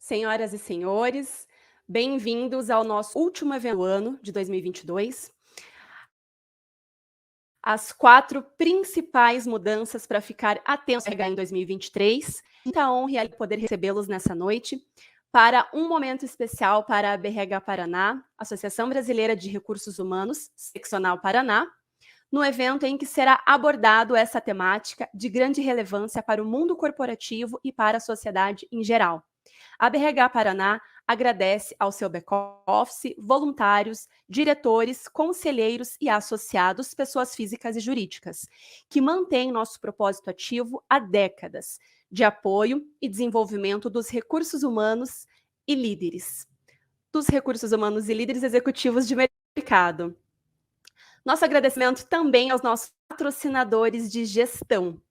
Senhoras e senhores, bem-vindos ao nosso último evento do ano de 2022. As 4 principais mudanças para ficar atentos em 2023. Muita honra e poder recebê-los nessa noite para um momento especial para a BRH Paraná, Associação Brasileira de Recursos Humanos, Seccional Paraná, no evento em que será abordado essa temática de grande relevância para o mundo corporativo e para a sociedade em geral. A BRH Paraná agradece ao seu back-office, voluntários, diretores, conselheiros e associados, pessoas físicas e jurídicas, que mantêm nosso propósito ativo há décadas, de apoio e desenvolvimento dos recursos humanos e líderes. Dos recursos humanos e líderes executivos de mercado. Nosso agradecimento também aos nossos patrocinadores de gestão.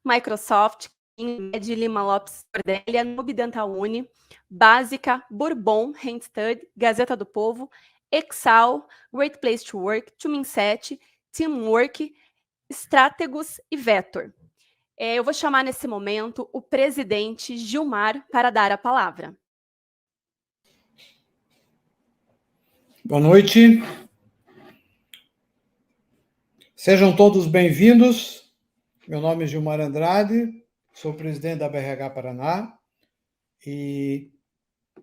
Microsoft, de Lima Lopes Cordélia, Nube Dental Uni, Básica, Bourbon, Handstudy, Gazeta do Povo, Exal, Great Place to Work, Tuminset, Teamwork, Strategos e Vetor. Eu vou chamar nesse momento o presidente Gilmar para dar a palavra. Boa noite. Sejam todos bem-vindos. Meu nome é Gilmar Andrade, sou presidente da BRH Paraná e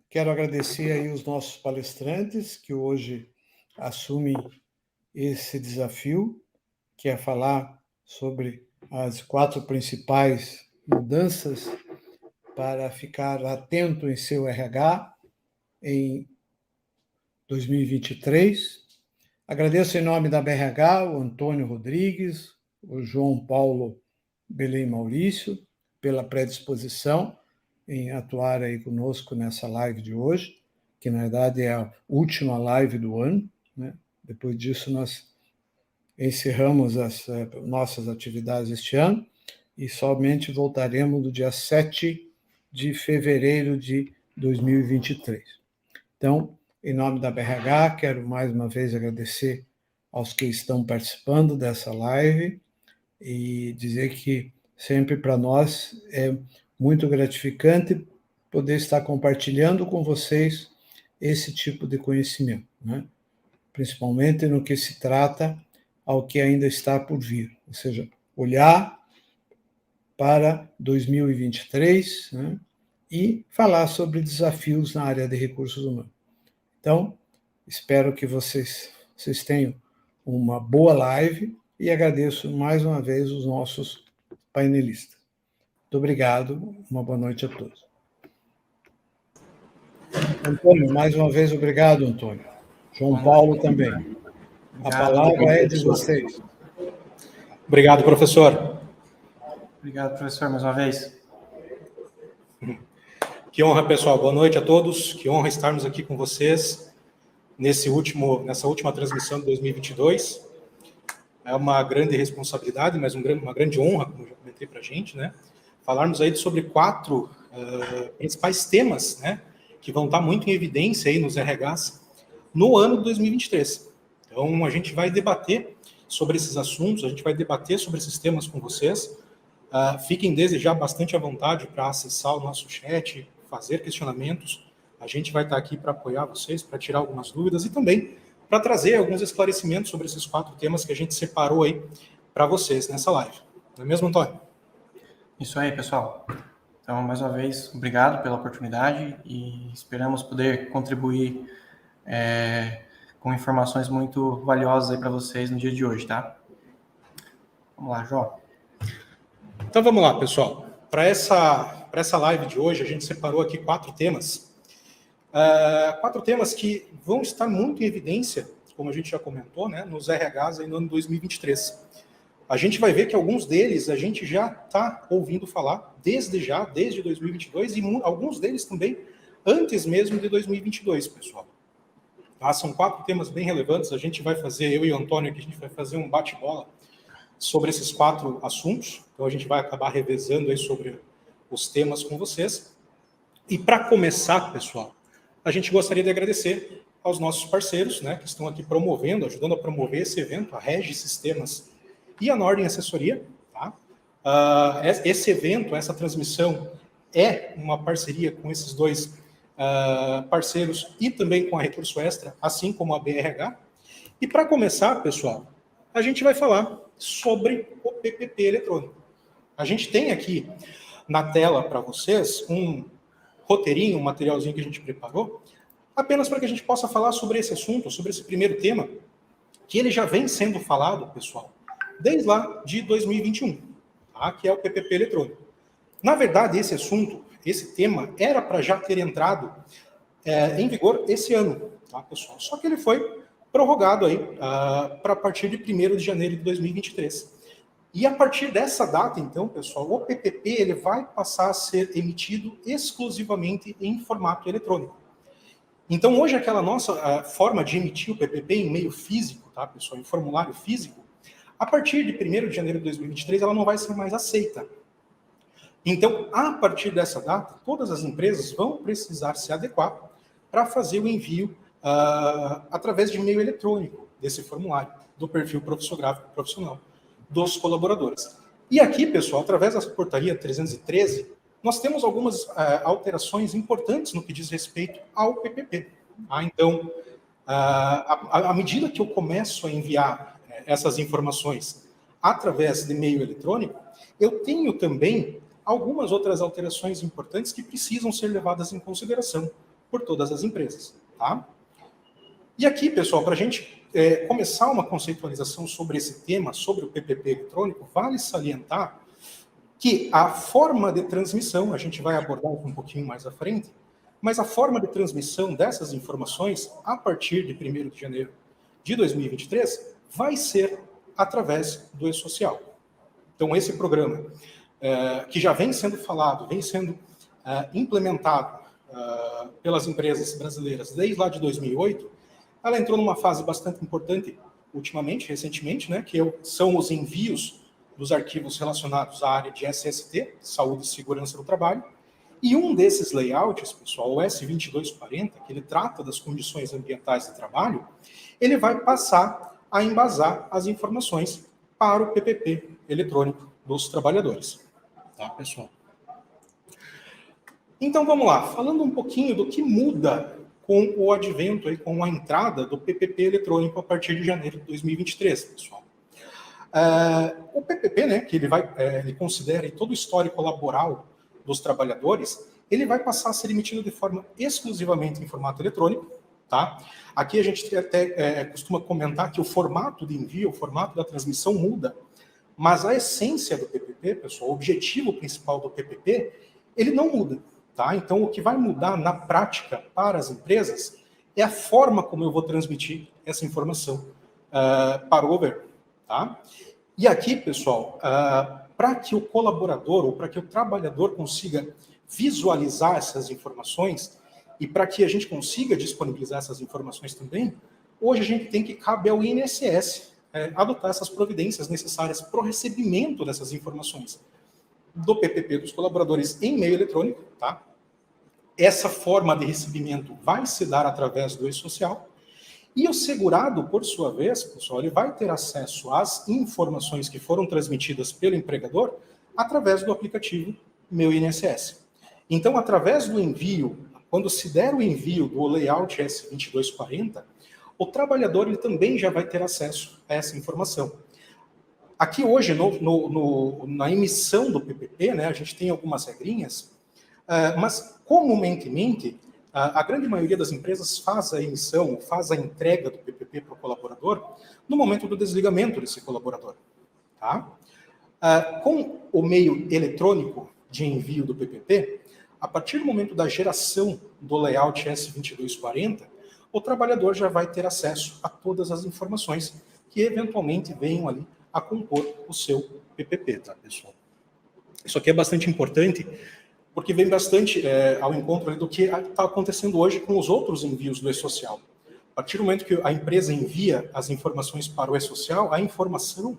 quero agradecer aí os nossos palestrantes que hoje assumem esse desafio, que é falar sobre as 4 principais mudanças para ficar atento em seu RH em 2023. Agradeço em nome da BRH o Antônio Rodrigues, o João Paulo Belém Maurício, pela predisposição em atuar aí conosco nessa live de hoje, que na verdade é a última live do ano, né? Depois disso nós encerramos as nossas atividades este ano e somente voltaremos no dia 7 de fevereiro de 2023. Então, em nome da BRH, quero mais uma vez agradecer aos que estão participando dessa live e dizer que sempre para nós é muito gratificante poder estar compartilhando com vocês esse tipo de conhecimento, né? Principalmente no que se trata ao que ainda está por vir, ou seja, olhar para 2023, né? E falar sobre desafios na área de recursos humanos. Então, espero que vocês tenham uma boa live e agradeço mais uma vez os nossos painelistas. Muito obrigado, uma boa noite a todos. Antônio, mais uma vez, obrigado, Antônio. João Paulo também. A palavra é de vocês. Obrigado, professor. Obrigado, professor, mais uma vez. Que honra, pessoal. Boa noite a todos. Que honra estarmos aqui com vocês nessa última transmissão de 2022. É uma grande responsabilidade, mas uma grande honra, como eu já comentei para a gente, né? Falarmos aí sobre 4 principais temas, né? Que vão estar muito em evidência aí nos RHs no ano de 2023. Então, a gente vai debater sobre esses assuntos, a gente vai debater sobre esses temas com vocês. Fiquem desde já bastante à vontade para acessar o nosso chat, fazer questionamentos. A gente vai estar aqui para apoiar vocês, para tirar algumas dúvidas e também para trazer alguns esclarecimentos sobre esses 4 temas que a gente separou aí para vocês nessa live. Não é mesmo, Antônio? Isso aí, pessoal. Então, mais uma vez, obrigado pela oportunidade e esperamos poder contribuir com informações muito valiosas aí para vocês no dia de hoje, tá? Vamos lá, João. Então, vamos lá, pessoal. Para essa live de hoje, a gente separou aqui 4 temas. 4 temas que vão estar muito em evidência, como a gente já comentou, né, nos RHs aí no ano 2023. A gente vai ver que alguns deles a gente já está ouvindo falar desde 2022, e alguns deles também antes mesmo de 2022, pessoal. Tá? São 4 temas bem relevantes. A gente vai fazer, eu e o Antônio, aqui, a gente vai fazer um bate-bola sobre esses 4 assuntos. Então, a gente vai acabar revezando aí sobre os temas com vocês. E para começar, pessoal, a gente gostaria de agradecer aos nossos parceiros, né, que estão aqui ajudando a promover esse evento, a Regi Sistemas e a Nordem Assessoria. Tá? Esse evento, essa transmissão, é uma parceria com esses dois parceiros e também com a Recurso Extra, assim como a BRH. E para começar, pessoal, a gente vai falar sobre o PPP eletrônico. A gente tem aqui na tela para vocês um roteirinho, um materialzinho que a gente preparou, apenas para que a gente possa falar sobre esse assunto, sobre esse primeiro tema, que ele já vem sendo falado, pessoal, desde lá de 2021, tá? Que é o PPP eletrônico. Na verdade, esse assunto, esse tema, era para já ter entrado em vigor esse ano, tá, pessoal? Só que ele foi prorrogado aí para a partir de 1º de janeiro de 2023. E a partir dessa data, então, pessoal, o PPP ele vai passar a ser emitido exclusivamente em formato eletrônico. Então, hoje, aquela nossa forma de emitir o PPP em meio físico, tá, pessoal, em formulário físico, a partir de 1º de janeiro de 2023, ela não vai ser mais aceita. Então, a partir dessa data, todas as empresas vão precisar se adequar para fazer o envio através de e-mail eletrônico desse formulário, do perfil profissográfico profissional dos colaboradores. E aqui, pessoal, através da portaria 313, nós temos algumas alterações importantes no que diz respeito ao PPP. Tá? Então, à medida que eu começo a enviar essas informações através de e-mail eletrônico, eu tenho também algumas outras alterações importantes que precisam ser levadas em consideração por todas as empresas. Tá? E aqui, pessoal, para a gente começar uma conceitualização sobre esse tema, sobre o PPP eletrônico, vale salientar que a forma de transmissão, a gente vai abordar um pouquinho mais à frente, mas a forma de transmissão dessas informações, a partir de 1º de janeiro de 2023, vai ser através do e-social. Então, esse programa, que já vem sendo falado, vem sendo implementado pelas empresas brasileiras desde lá de 2008, ela entrou numa fase bastante importante ultimamente, recentemente, né, que são os envios dos arquivos relacionados à área de SST, Saúde e Segurança do Trabalho, e um desses layouts, pessoal, o S2240, que ele trata das condições ambientais de trabalho, ele vai passar a embasar as informações para o PPP eletrônico dos trabalhadores. Tá, pessoal? Então, vamos lá. Falando um pouquinho do que muda com o advento, aí, com a entrada do PPP eletrônico a partir de janeiro de 2023, pessoal. O PPP, né, que ele considera todo o histórico laboral dos trabalhadores, ele vai passar a ser emitido de forma exclusivamente em formato eletrônico. Tá? Aqui a gente até costuma comentar que o formato de envio, o formato da transmissão muda, mas a essência do PPP, pessoal, o objetivo principal do PPP, ele não muda. Tá? Então, o que vai mudar na prática para as empresas é a forma como eu vou transmitir essa informação para o governo. Tá? E aqui, pessoal, para que o colaborador ou para que o trabalhador consiga visualizar essas informações e para que a gente consiga disponibilizar essas informações também, hoje a gente tem que cabe ao INSS adotar essas providências necessárias para o recebimento dessas informações do PPP dos colaboradores em meio eletrônico, tá? Essa forma de recebimento vai se dar através do e-social, e o segurado, por sua vez, pessoal, ele vai ter acesso às informações que foram transmitidas pelo empregador através do aplicativo Meu INSS. Então, através do envio, quando se der o envio do layout S2240, o trabalhador ele também já vai ter acesso a essa informação. Aqui hoje, na emissão do PPP, né, a gente tem algumas regrinhas, mas comumente, a grande maioria das empresas faz a emissão, faz a entrega do PPP para o colaborador no momento do desligamento desse colaborador. Tá? Com o meio eletrônico de envio do PPP, a partir do momento da geração do layout S2240, o trabalhador já vai ter acesso a todas as informações que eventualmente venham ali a compor o seu PPP, tá, pessoal? Isso aqui é bastante importante, porque vem bastante ao encontro do que está acontecendo hoje com os outros envios do e-social. A partir do momento que a empresa envia as informações para o e-social, a informação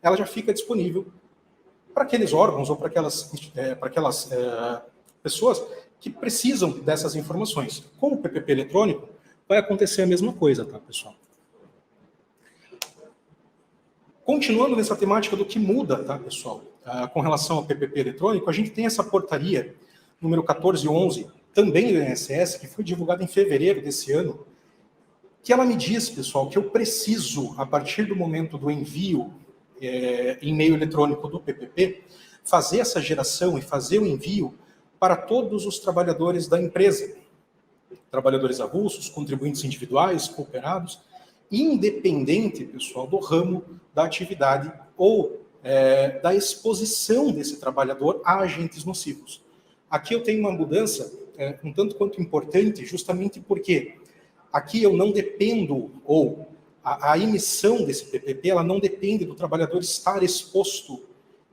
ela já fica disponível para aqueles órgãos ou para aquelas pessoas que precisam dessas informações. Com o PPP eletrônico, vai acontecer a mesma coisa, tá, pessoal? Continuando nessa temática do que muda, tá, pessoal? com relação ao PPP eletrônico, a gente tem essa portaria número 1411, também do INSS, que foi divulgada em fevereiro desse ano, que ela me diz, pessoal, que eu preciso, a partir do momento do envio em meio eletrônico do PPP, fazer essa geração e fazer o envio para todos os trabalhadores da empresa, trabalhadores avulsos, contribuintes individuais, cooperados, independente, pessoal, do ramo da atividade ou da exposição desse trabalhador a agentes nocivos. Aqui eu tenho uma mudança um tanto quanto importante, justamente porque aqui eu não dependo, ou a emissão desse PPP, ela não depende do trabalhador estar exposto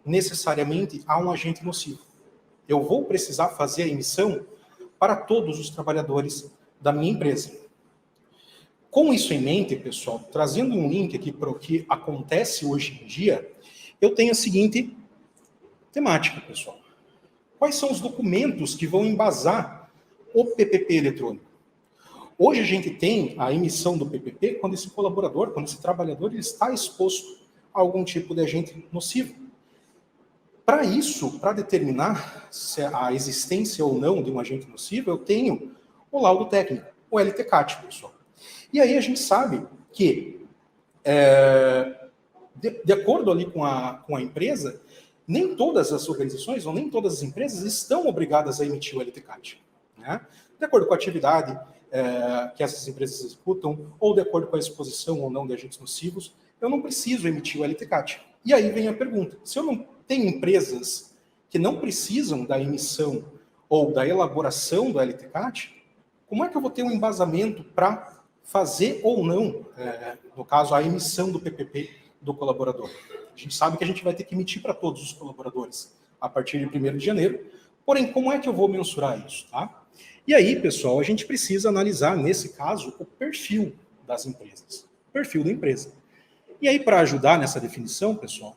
necessariamente a um agente nocivo. Eu vou precisar fazer a emissão para todos os trabalhadores da minha empresa. Com isso em mente, pessoal, trazendo um link aqui para o que acontece hoje em dia, eu tenho a seguinte temática, pessoal. Quais são os documentos que vão embasar o PPP eletrônico? Hoje a gente tem a emissão do PPP quando esse colaborador, quando esse trabalhador, ele está exposto a algum tipo de agente nocivo. Para isso, para determinar se a existência ou não de um agente nocivo, eu tenho o laudo técnico, o LTCAT, pessoal. E aí a gente sabe que, de acordo ali com a empresa, nem todas as organizações ou nem todas as empresas estão obrigadas a emitir o LTCAT, né? De acordo com a atividade que essas empresas executam, ou de acordo com a exposição ou não de agentes nocivos, eu não preciso emitir o LTCAT. E aí vem a pergunta, se eu não tenho empresas que não precisam da emissão ou da elaboração do LTCAT, como é que eu vou ter um embasamento para fazer ou não, no caso, a emissão do PPP do colaborador? A gente sabe que a gente vai ter que emitir para todos os colaboradores a partir de 1º de janeiro, porém, como é que eu vou mensurar isso, tá? E aí, pessoal, a gente precisa analisar, nesse caso, o perfil das empresas, o perfil da empresa. E aí, para ajudar nessa definição, pessoal,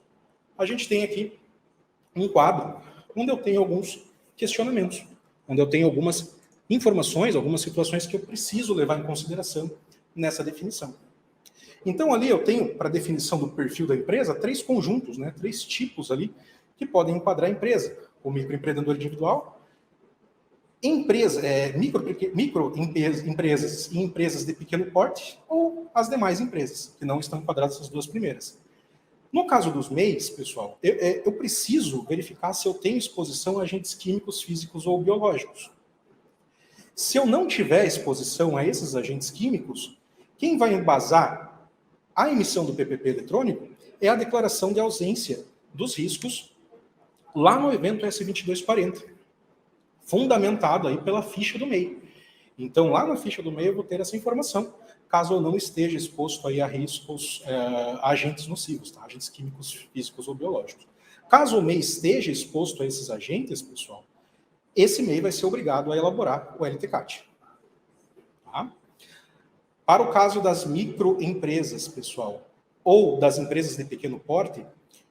a gente tem aqui um quadro onde eu tenho alguns questionamentos, onde eu tenho algumas informações, algumas situações que eu preciso levar em consideração nessa definição. Então, ali eu tenho, para a definição do perfil da empresa, 3 conjuntos, né, 3 tipos ali que podem enquadrar a empresa: o microempreendedor individual, microempresas e empresas de pequeno porte, ou as demais empresas, que não estão enquadradas essas 2 primeiras. No caso dos MEIs, pessoal, eu preciso verificar se eu tenho exposição a agentes químicos, físicos ou biológicos. Se eu não tiver exposição a esses agentes químicos, quem vai embasar a emissão do PPP eletrônico é a declaração de ausência dos riscos lá no evento S2240, fundamentado aí pela ficha do MEI. Então, lá na ficha do MEI eu vou ter essa informação, caso eu não esteja exposto aí a riscos, a agentes nocivos, tá? Agentes químicos, físicos ou biológicos. Caso o MEI esteja exposto a esses agentes, pessoal, esse MEI vai ser obrigado a elaborar o LTCAT. Tá? Para o caso das microempresas, pessoal, ou das empresas de pequeno porte,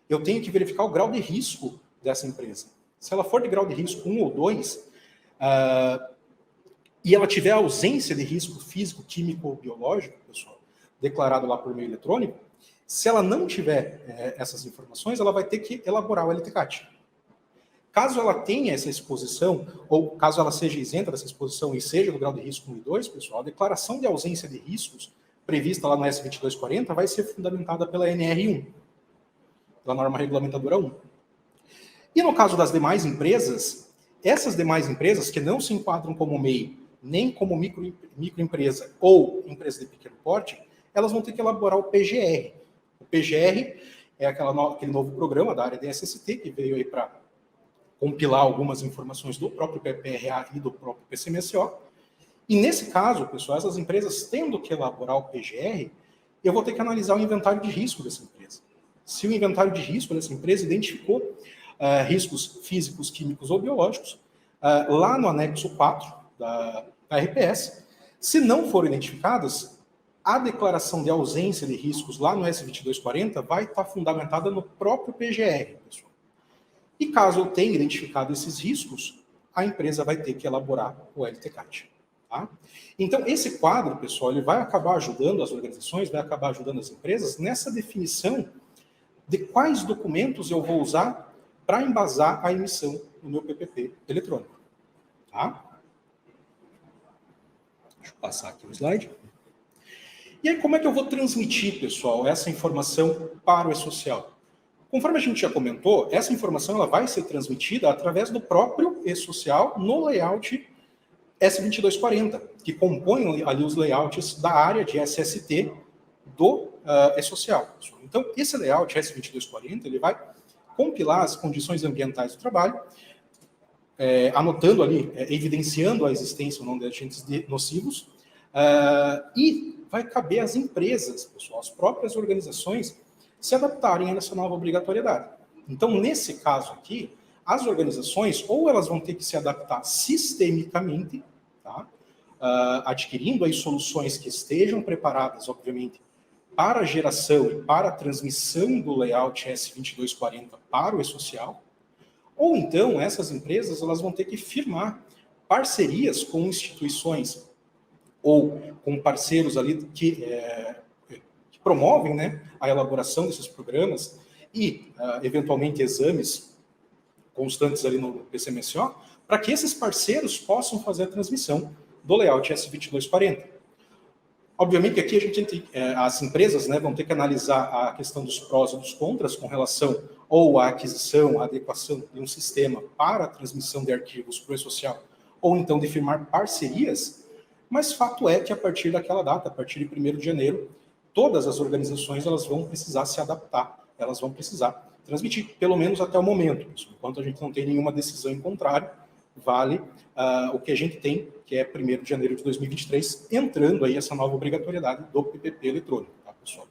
eu tenho que verificar o grau de risco dessa empresa. Se ela for de grau de risco 1 ou 2, e ela tiver ausência de risco físico, químico ou biológico, pessoal, declarado lá por meio eletrônico, se ela não tiver essas informações, ela vai ter que elaborar o LTCAT. Caso ela tenha essa exposição, ou caso ela seja isenta dessa exposição e seja do grau de risco 1 e 2, pessoal, a declaração de ausência de riscos prevista lá no S2240 vai ser fundamentada pela NR1, pela norma regulamentadora 1. E no caso das demais empresas, essas demais empresas que não se enquadram como MEI, nem como microempresa ou empresa de pequeno porte, elas vão ter que elaborar o PGR. O PGR é aquele novo programa da área de SST que veio aí para compilar algumas informações do próprio PPRA e do próprio PCMSO. E nesse caso, pessoal, essas empresas tendo que elaborar o PGR, eu vou ter que analisar o inventário de risco dessa empresa. Se o inventário de risco dessa empresa identificou riscos físicos, químicos ou biológicos, lá no anexo 4 da RPS, se não forem identificadas, a declaração de ausência de riscos lá no S2240 vai estar fundamentada no próprio PGR, pessoal. E caso eu tenha identificado esses riscos, a empresa vai ter que elaborar o LTCAT. Tá? Então, esse quadro, pessoal, ele vai acabar ajudando as organizações, vai acabar ajudando as empresas nessa definição de quais documentos eu vou usar para embasar a emissão do meu PPP eletrônico. Tá? Deixa eu passar aqui o slide. E aí, como é que eu vou transmitir, pessoal, essa informação para o e-social? Conforme a gente já comentou, essa informação ela vai ser transmitida através do próprio e-social no layout S2240, que compõe ali os layouts da área de SST do e-social. Então, esse layout S2240 ele vai compilar as condições ambientais do trabalho, anotando ali, evidenciando a existência ou não de agentes nocivos, e vai caber às empresas, pessoal, às próprias organizações, se adaptarem a essa nova obrigatoriedade. Então, nesse caso aqui, as organizações, ou elas vão ter que se adaptar sistemicamente, tá? Adquirindo aí soluções que estejam preparadas, obviamente, para a geração e para a transmissão do layout S2240 para o e-social, ou então essas empresas elas vão ter que firmar parcerias com instituições ou com parceiros ali que promovem, né, a elaboração desses programas e, eventualmente, exames constantes ali no PCMSO, para que esses parceiros possam fazer a transmissão do layout S2240. Obviamente, aqui a gente tem, as empresas, né, vão ter que analisar a questão dos prós e dos contras com relação ou à aquisição, à adequação de um sistema para a transmissão de arquivos para o e-social, ou então de firmar parcerias, mas fato é que a partir daquela data, a partir de 1º de janeiro, todas as organizações elas vão precisar se adaptar, elas vão precisar transmitir, pelo menos até o momento. Enquanto a gente não tem nenhuma decisão em contrário, vale o que a gente tem, que é 1º de janeiro de 2023, entrando aí essa nova obrigatoriedade do PPP eletrônico, tá, pessoal?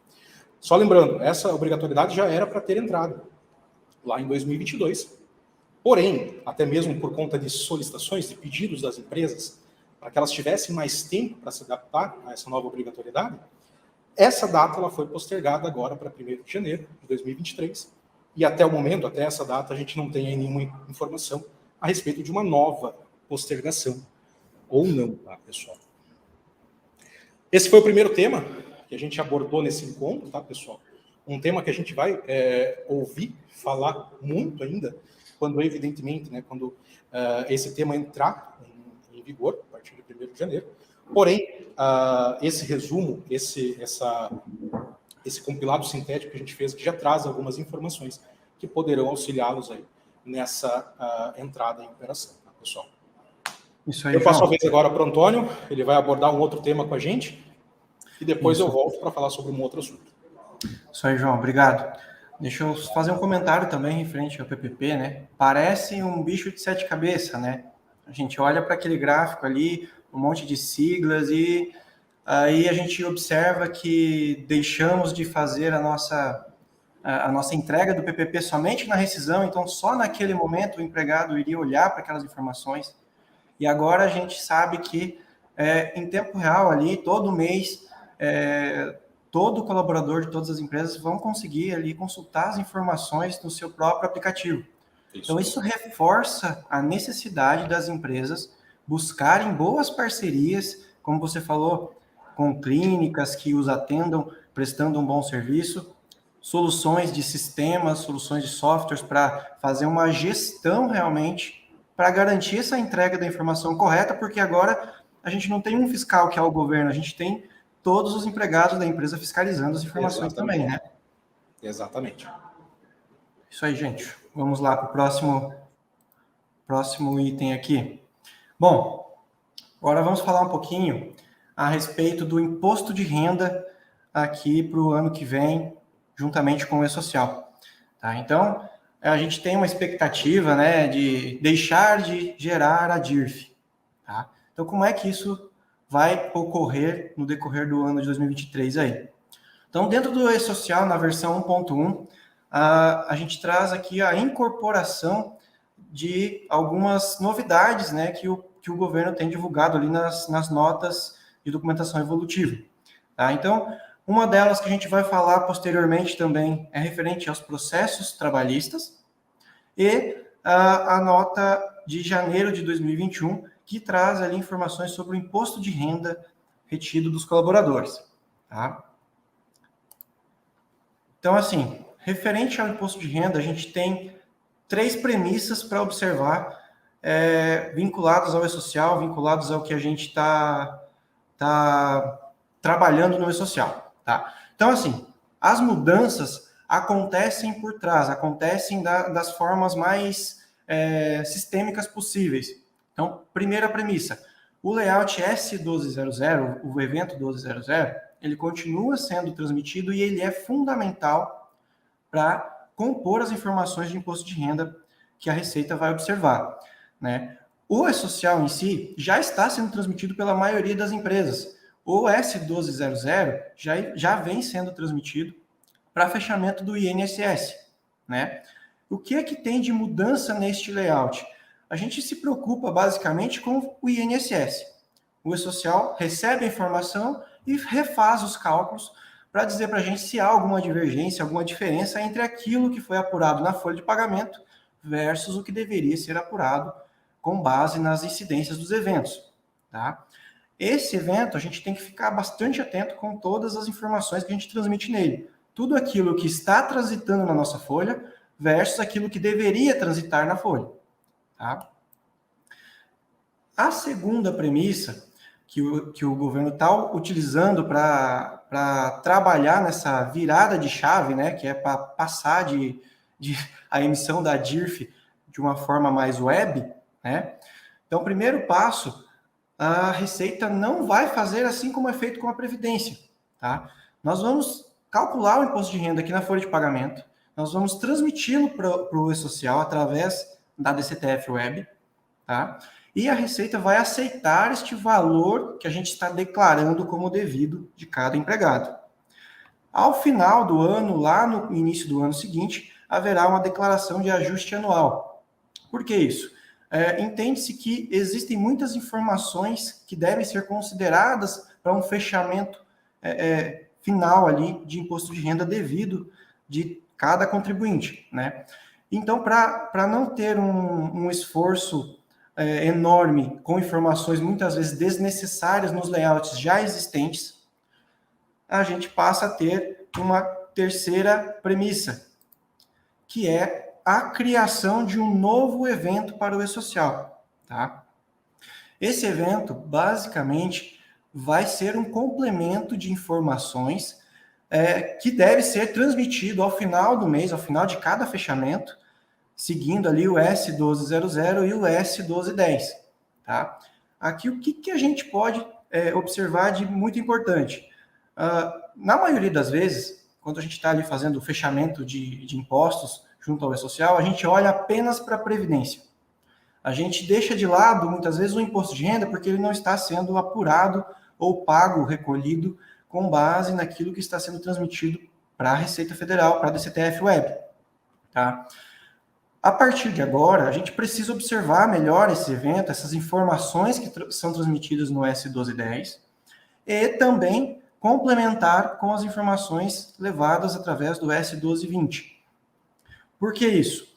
Só lembrando, essa obrigatoriedade já era para ter entrado lá em 2022, porém, até mesmo por conta de solicitações, de pedidos das empresas, para que elas tivessem mais tempo para se adaptar a essa nova obrigatoriedade, essa data ela foi postergada agora para 1º de janeiro de 2023, e até o momento, até essa data, a gente não tem aí nenhuma informação a respeito de uma nova postergação, ou não, tá, pessoal? Esse foi o primeiro tema que a gente abordou nesse encontro, tá, pessoal? Um tema que a gente vai ouvir falar muito ainda, quando, evidentemente, né, quando esse tema entrar em vigor, a partir de 1º de janeiro. Porém, esse resumo, esse compilado sintético que a gente fez, que já traz algumas informações que poderão auxiliá-los aí nessa entrada em operação, tá, pessoal? Isso aí, eu passo João. a vez agora para o Antônio, ele vai abordar um outro tema com a gente, e depois eu volto para falar sobre um outro assunto. Isso aí, João, obrigado. Deixa eu fazer um comentário também referente ao PPP, né? Parece um bicho de 7 cabeças, né? A gente olha para aquele gráfico ali, um monte de siglas, e aí a gente observa que deixamos de fazer a nossa entrega do PPP somente na rescisão, então só naquele momento o empregado iria olhar para aquelas informações. E agora a gente sabe que em tempo real ali, todo mês, todo colaborador de todas as empresas vão conseguir ali consultar as informações no seu próprio aplicativo. Então isso reforça a necessidade das empresas buscarem boas parcerias, como você falou, com clínicas que os atendam, prestando um bom serviço, soluções de sistemas, soluções de softwares para fazer uma gestão realmente para garantir essa entrega da informação correta, porque agora a gente não tem um fiscal que é o governo, a gente tem todos os empregados da empresa fiscalizando as informações também, né? Exatamente. Isso aí, gente. Vamos lá para o próximo item aqui. Bom, agora vamos falar um pouquinho a respeito do imposto de renda aqui para o ano que vem, juntamente com o e-social. Tá? Então, a gente tem uma expectativa, né, de deixar de gerar a DIRF. Tá? Então, como é que isso vai ocorrer no decorrer do ano de 2023 aí? Então, dentro do e-social, na versão 1.1, a gente traz aqui a incorporação de algumas novidades, né, que o governo tem divulgado ali nas notas de documentação evolutiva. Tá? Então, uma delas que a gente vai falar posteriormente também é referente aos processos trabalhistas e a nota de janeiro de 2021, que traz ali informações sobre o imposto de renda retido dos colaboradores. Tá? Então, assim, referente ao imposto de renda, a gente tem 3 premissas para observar, vinculados ao e-social, vinculados ao que a gente está trabalhando no e-social. Tá? Então, assim, as mudanças acontecem por trás, acontecem das formas mais sistêmicas possíveis. Então, primeira premissa, o layout S1200, o evento 1200, ele continua sendo transmitido e ele é fundamental para compor as informações de imposto de renda que a Receita vai observar, né? O e-social em si já está sendo transmitido pela maioria das empresas. O S1200 já vem sendo transmitido para fechamento do INSS, né? O que é que tem de mudança neste layout? A gente se preocupa basicamente com o INSS. O e-social recebe a informação e refaz os cálculos para dizer para a gente se há alguma divergência, alguma diferença entre aquilo que foi apurado na folha de pagamento versus o que deveria ser apurado com base nas incidências dos eventos. Tá? Esse evento, a gente tem que ficar bastante atento com todas as informações que a gente transmite nele. Tudo aquilo que está transitando na nossa folha versus aquilo que deveria transitar na folha. Tá? A segunda premissa que o governo está utilizando para trabalhar nessa virada de chave, né, que é para passar a emissão da DIRF de uma forma mais web, né? Então, o primeiro passo, a Receita não vai fazer assim como é feito com a Previdência. Tá? Nós vamos calcular o imposto de renda aqui na folha de pagamento, nós vamos transmiti-lo para o e-social através da DCTF Web, tá? E a Receita vai aceitar este valor que a gente está declarando como devido de cada empregado. Ao final do ano, lá no início do ano seguinte, haverá uma declaração de ajuste anual. Por que isso? Entende-se que existem muitas informações que devem ser consideradas para um fechamento final ali de imposto de renda devido de cada contribuinte, né? Então, para não ter um esforço enorme com informações muitas vezes desnecessárias nos layouts já existentes, a gente passa a ter uma terceira premissa, que é a criação de um novo evento para o e-social. Tá? Esse evento, basicamente, vai ser um complemento de informações que deve ser transmitido ao final do mês, ao final de cada fechamento, seguindo ali o S1200 e o S1210. Tá? Aqui, o que a gente pode observar de muito importante? Na maioria das vezes, quando a gente está ali fazendo o fechamento de impostos junto ao e-social, a gente olha apenas para a Previdência. A gente deixa de lado, muitas vezes, o imposto de renda porque ele não está sendo apurado ou pago, recolhido, com base naquilo que está sendo transmitido para a Receita Federal, para a DCTF Web. Tá? A partir de agora, a gente precisa observar melhor esse evento, essas informações que são transmitidas no S1210 e também complementar com as informações levadas através do S1220. Por que isso?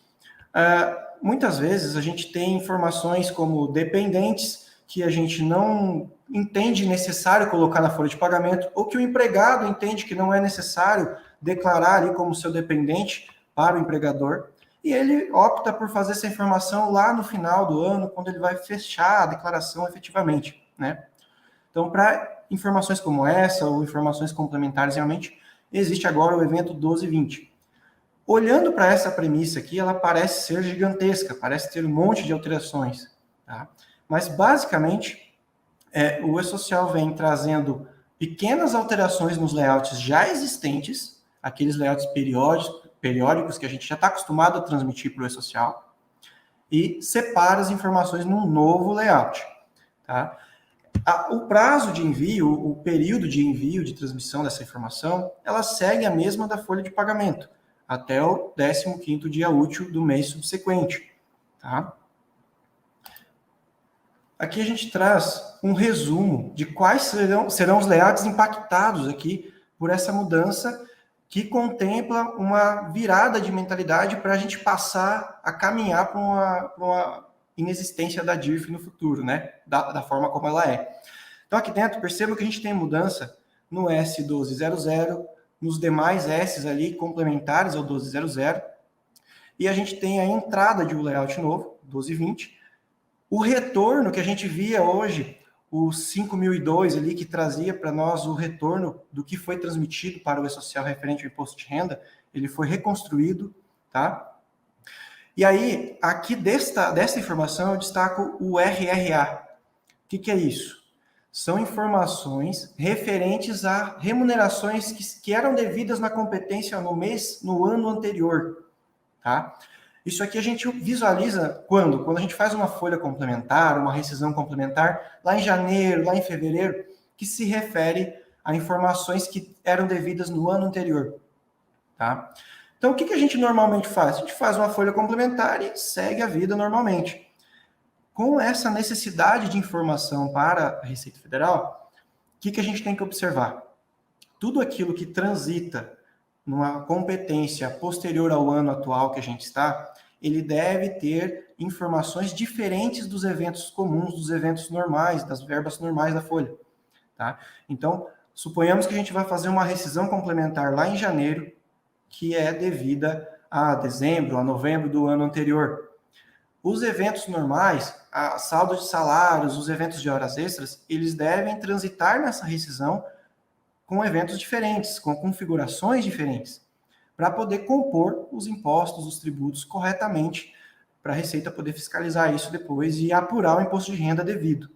Muitas vezes a gente tem informações como dependentes que a gente não entende necessário colocar na folha de pagamento ou que o empregado entende que não é necessário declarar ali como seu dependente para o empregador. E ele opta por fazer essa informação lá no final do ano, quando ele vai fechar a declaração efetivamente, né? Então, para informações como essa, ou informações complementares, realmente, existe agora o evento 1220. Olhando para essa premissa aqui, ela parece ser gigantesca, parece ter um monte de alterações, tá? Mas, basicamente, o e-social vem trazendo pequenas alterações nos layouts já existentes, aqueles layouts periódicos que a gente já está acostumado a transmitir para o e-social, e separa as informações num novo layout. Tá? O prazo de envio, o período de envio, de transmissão dessa informação, ela segue a mesma da folha de pagamento, até o 15º dia útil do mês subsequente. Tá? Aqui a gente traz um resumo de quais serão os layouts impactados aqui por essa mudança que contempla uma virada de mentalidade para a gente passar a caminhar para uma inexistência da DIRF no futuro, né? Da forma como ela é. Então, aqui dentro, perceba que a gente tem mudança no S1200, nos demais S's ali complementares ao 1200, e a gente tem a entrada de um layout novo, 1220. O retorno que a gente via hoje, o 5002 ali, que trazia para nós o retorno do que foi transmitido para o e-social referente ao imposto de renda, ele foi reconstruído, tá? E aí, aqui desta informação, eu destaco o RRA. O que é isso? São informações referentes a remunerações que eram devidas na competência no ano anterior, tá? Isso aqui a gente visualiza quando? Quando a gente faz uma folha complementar, uma rescisão complementar, lá em janeiro, lá em fevereiro, que se refere a informações que eram devidas no ano anterior, tá? Então, o que a gente normalmente faz? A gente faz uma folha complementar e segue a vida normalmente. Com essa necessidade de informação para a Receita Federal, o que a gente tem que observar? Tudo aquilo que transita numa competência posterior ao ano atual que a gente está, ele deve ter informações diferentes dos eventos comuns, dos eventos normais, das verbas normais da folha, tá? Então, suponhamos que a gente vai fazer uma rescisão complementar lá em janeiro, que é devida a dezembro, a novembro do ano anterior. Os eventos normais, a saldo de salários, os eventos de horas extras, eles devem transitar nessa rescisão com eventos diferentes, com configurações diferentes, para poder compor os impostos, os tributos corretamente, para a Receita poder fiscalizar isso depois e apurar o imposto de renda devido,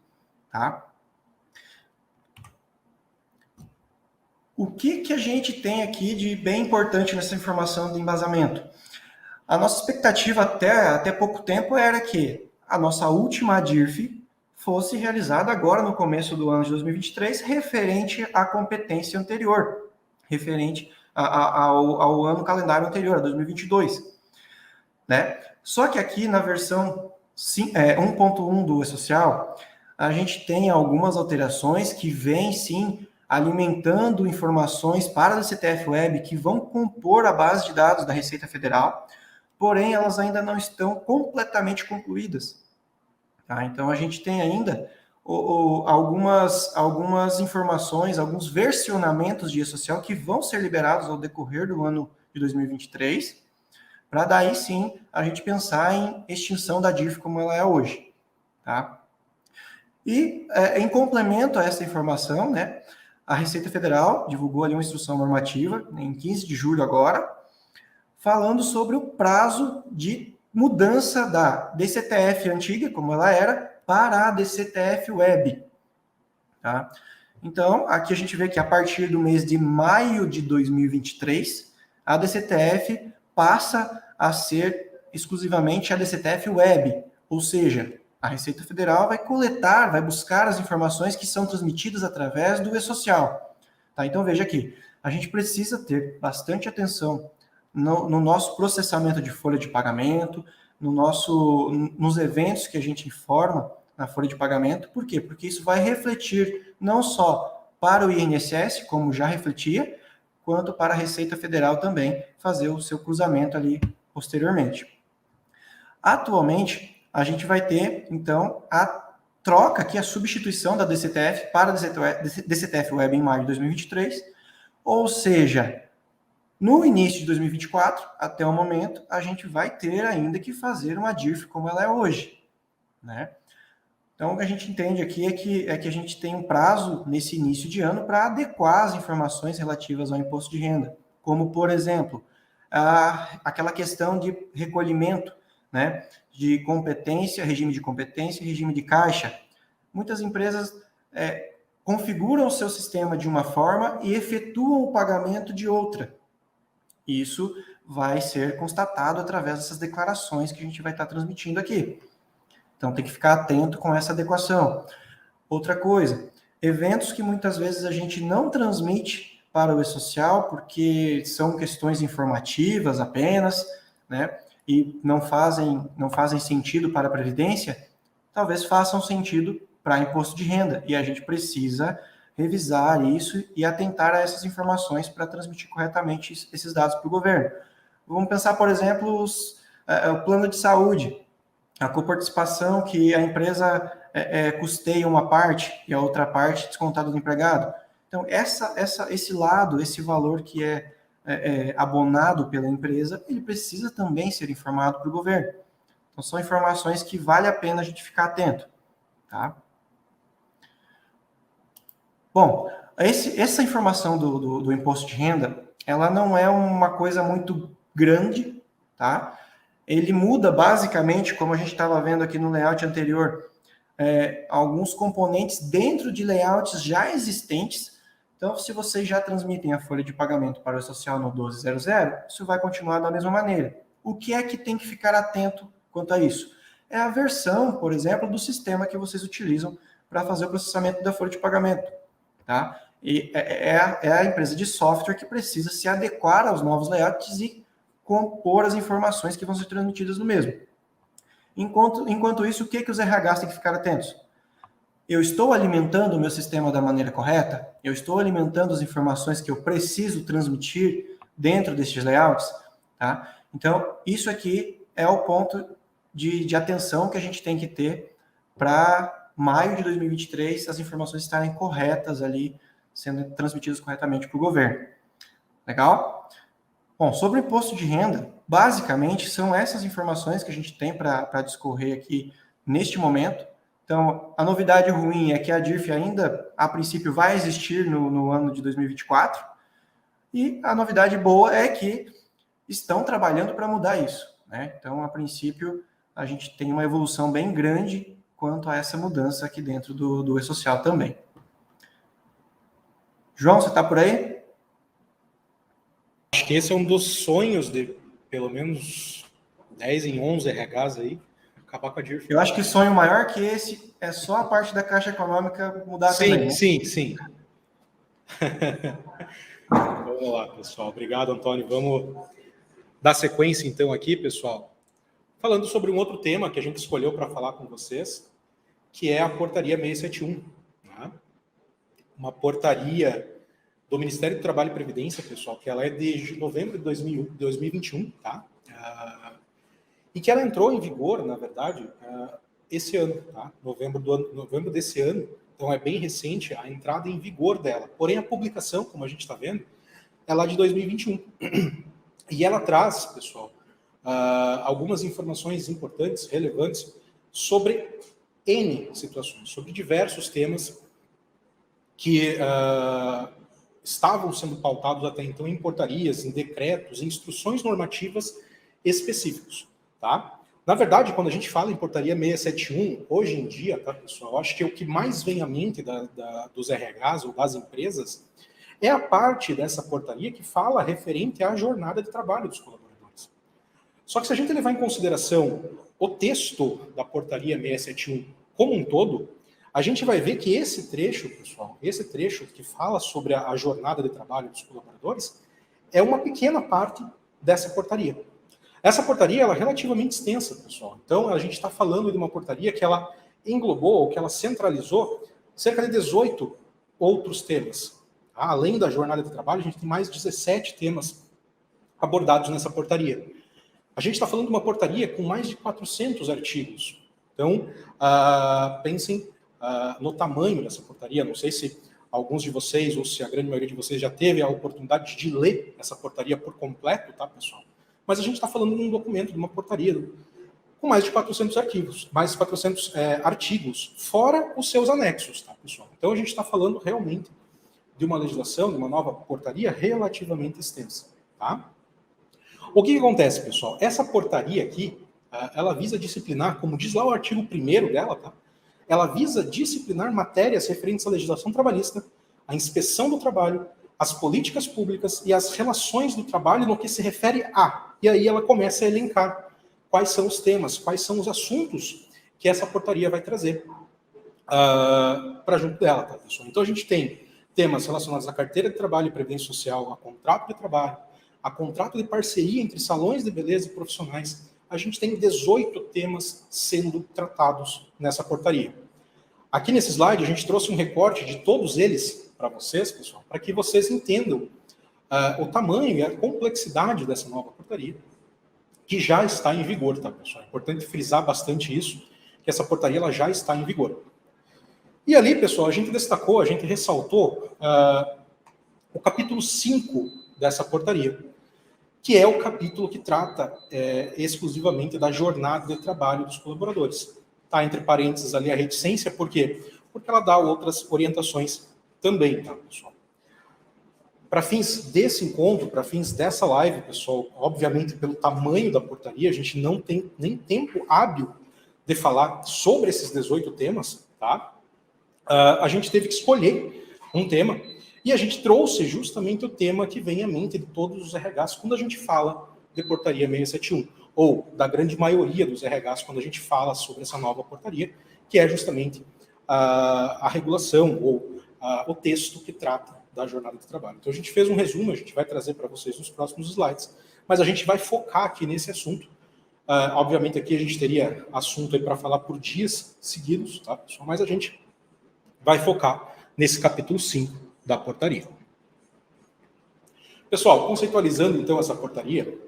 tá? O que a gente tem aqui de bem importante nessa informação de embasamento? A nossa expectativa até pouco tempo era que a nossa última ADIRF fosse realizada agora no começo do ano de 2023, referente à competência anterior, referente ao ano calendário anterior, a 2022. Né? Só que aqui na versão 1.1 do E-Social, a gente tem algumas alterações que vêm, sim, alimentando informações para a DCTF Web que vão compor a base de dados da Receita Federal, porém elas ainda não estão completamente concluídas. Tá? Então a gente tem ainda algumas informações, alguns versionamentos de E-Social que vão ser liberados ao decorrer do ano de 2023, para daí sim a gente pensar em extinção da DIRF como ela é hoje. Tá? E em complemento a essa informação, né, a Receita Federal divulgou ali uma instrução normativa, em 15 de julho agora, falando sobre o prazo de mudança da DCTF antiga, como ela era, para a DCTF Web. Tá? Então, aqui a gente vê que a partir do mês de maio de 2023, a DCTF passa a ser exclusivamente a DCTF Web, ou seja, a Receita Federal vai coletar, vai buscar as informações que são transmitidas através do E-Social. Tá? Então, veja aqui, a gente precisa ter bastante atenção no nosso processamento de folha de pagamento, nos eventos que a gente informa na folha de pagamento. Por quê? Porque isso vai refletir não só para o INSS, como já refletia, quanto para a Receita Federal também fazer o seu cruzamento ali posteriormente. Atualmente, a gente vai ter, então, a troca aqui, a substituição da DCTF para a DCTF Web em maio de 2023, ou seja, no início de 2024, até o momento, a gente vai ter ainda que fazer uma DIRF como ela é hoje, né? Então, o que a gente entende aqui é que a gente tem um prazo nesse início de ano para adequar as informações relativas ao imposto de renda, como, por exemplo, aquela questão de recolhimento, né, de competência, regime de caixa. Muitas empresas configuram o seu sistema de uma forma e efetuam o pagamento de outra. Isso vai ser constatado através dessas declarações que a gente vai estar transmitindo aqui. Então, tem que ficar atento com essa adequação. Outra coisa, eventos que muitas vezes a gente não transmite para o E-Social porque são questões informativas apenas, né, e não fazem sentido para a Previdência, talvez façam sentido para imposto de renda. E a gente precisa revisar isso e atentar a essas informações para transmitir corretamente esses dados para o governo. Vamos pensar, por exemplo, o plano de saúde, a coparticipação que a empresa custeia uma parte e a outra parte descontada do empregado. Então, esse lado, esse valor que é abonado pela empresa, ele precisa também ser informado para o governo. Então, são informações que vale a pena a gente ficar atento, tá? Bom, essa informação do imposto de renda, ela não é uma coisa muito grande, tá? Ele muda basicamente, como a gente estava vendo aqui no layout anterior, alguns componentes dentro de layouts já existentes. Então, se vocês já transmitem a folha de pagamento para o E-Social no 1200, isso vai continuar da mesma maneira. O que é que tem que ficar atento quanto a isso? É a versão, por exemplo, do sistema que vocês utilizam para fazer o processamento da folha de pagamento. Tá? E é a empresa de software que precisa se adequar aos novos layouts e compor as informações que vão ser transmitidas no mesmo. Enquanto isso, o que os RHs têm que ficar atentos? Eu estou alimentando o meu sistema da maneira correta? Eu estou alimentando as informações que eu preciso transmitir dentro destes layouts? Tá? Então, isso aqui é o ponto de atenção que a gente tem que ter para maio de 2023 as informações estarem corretas ali, sendo transmitidas corretamente para o governo. Legal? Bom, sobre o imposto de renda, basicamente são essas informações que a gente tem para discorrer aqui neste momento. Então, a novidade ruim é que a DIRF ainda, a princípio, vai existir no ano de 2024, e a novidade boa é que estão trabalhando para mudar isso, né? Então, a princípio, a gente tem uma evolução bem grande quanto a essa mudança aqui dentro do E-Social também. João, você está por aí? Acho que esse é um dos sonhos de pelo menos 10 em 11 RHs aí, acabar com a DIRF. Eu acho que sonho maior que esse é só a parte da Caixa Econômica mudar também, né? Sim. Vamos lá, pessoal. Obrigado, Antônio. Vamos dar sequência, então, aqui, pessoal. Falando sobre um outro tema que a gente escolheu para falar com vocês, que é a Portaria 671. Né? Uma portaria do Ministério do Trabalho e Previdência, pessoal, que ela é de novembro de 2021, tá? E que ela entrou em vigor, na verdade, esse ano, tá? Novembro desse ano. Então, é bem recente a entrada em vigor dela. Porém, a publicação, como a gente está vendo, é lá de 2021. E ela traz, pessoal, algumas informações importantes, relevantes, sobre N situações, sobre diversos temas que estavam sendo pautados até então em portarias, em decretos, em instruções normativas específicos, tá? Na verdade, quando a gente fala em portaria 671, hoje em dia, tá, pessoal, eu acho que o que mais vem à mente dos RHs ou das empresas é a parte dessa portaria que fala referente à jornada de trabalho dos colaboradores. Só que se a gente levar em consideração o texto da portaria 671 como um todo, a gente vai ver que esse trecho, pessoal, esse trecho que fala sobre a jornada de trabalho dos colaboradores, é uma pequena parte dessa portaria. Essa portaria ela é relativamente extensa, pessoal. Então, a gente está falando de uma portaria que ela englobou, ou que ela centralizou, cerca de 18 outros temas. Além da jornada de trabalho, a gente tem mais 17 temas abordados nessa portaria. A gente está falando de uma portaria com mais de 400 artigos. Então, pensem no tamanho dessa portaria. Não sei se alguns de vocês, ou se a grande maioria de vocês já teve a oportunidade de ler essa portaria por completo, tá, pessoal? Mas a gente está falando de um documento, de uma portaria, com mais de 400 arquivos, mais de 400 artigos, fora os seus anexos, tá, pessoal? Então, a gente está falando realmente de uma legislação, de uma nova portaria relativamente extensa, tá? O que acontece, pessoal? Essa portaria aqui, ela visa disciplinar, como diz lá o artigo 1º dela, tá? Ela visa disciplinar matérias referentes à legislação trabalhista, à inspeção do trabalho, às políticas públicas e às relações do trabalho no que se refere a. E aí ela começa a elencar quais são os temas, quais são os assuntos que essa portaria vai trazer para junto dela, tá, pessoal? Então a gente tem temas relacionados à carteira de trabalho e previdência social, a contrato de trabalho, a contrato de parceria entre salões de beleza e profissionais. A gente tem 18 temas sendo tratados nessa portaria. Aqui nesse slide, a gente trouxe um recorte de todos eles para vocês, pessoal, para que vocês entendam o tamanho e a complexidade dessa nova portaria, que já está em vigor, tá, pessoal? É importante frisar bastante isso, que essa portaria ela já está em vigor. E ali, pessoal, a gente destacou, a gente ressaltou o capítulo 5 dessa portaria, que é o capítulo que trata exclusivamente da jornada de trabalho dos colaboradores. Tá, entre parênteses ali a reticência, por quê? Porque ela dá outras orientações também, tá, pessoal? Para fins desse encontro, para fins dessa live, pessoal, obviamente pelo tamanho da portaria, a gente não tem nem tempo hábil de falar sobre esses 18 temas, tá? A gente teve que escolher um tema e a gente trouxe justamente o tema que vem à mente de todos os RHs quando a gente fala de portaria 671, ou da grande maioria dos RHs quando a gente fala sobre essa nova portaria, que é justamente a regulação ou o texto que trata da jornada de trabalho. Então a gente fez um resumo, a gente vai trazer para vocês nos próximos slides, mas a gente vai focar aqui nesse assunto. Obviamente aqui a gente teria assunto aí para falar por dias seguidos, tá, pessoal? Mas a gente vai focar nesse capítulo 5 da portaria. Pessoal, conceitualizando então essa portaria,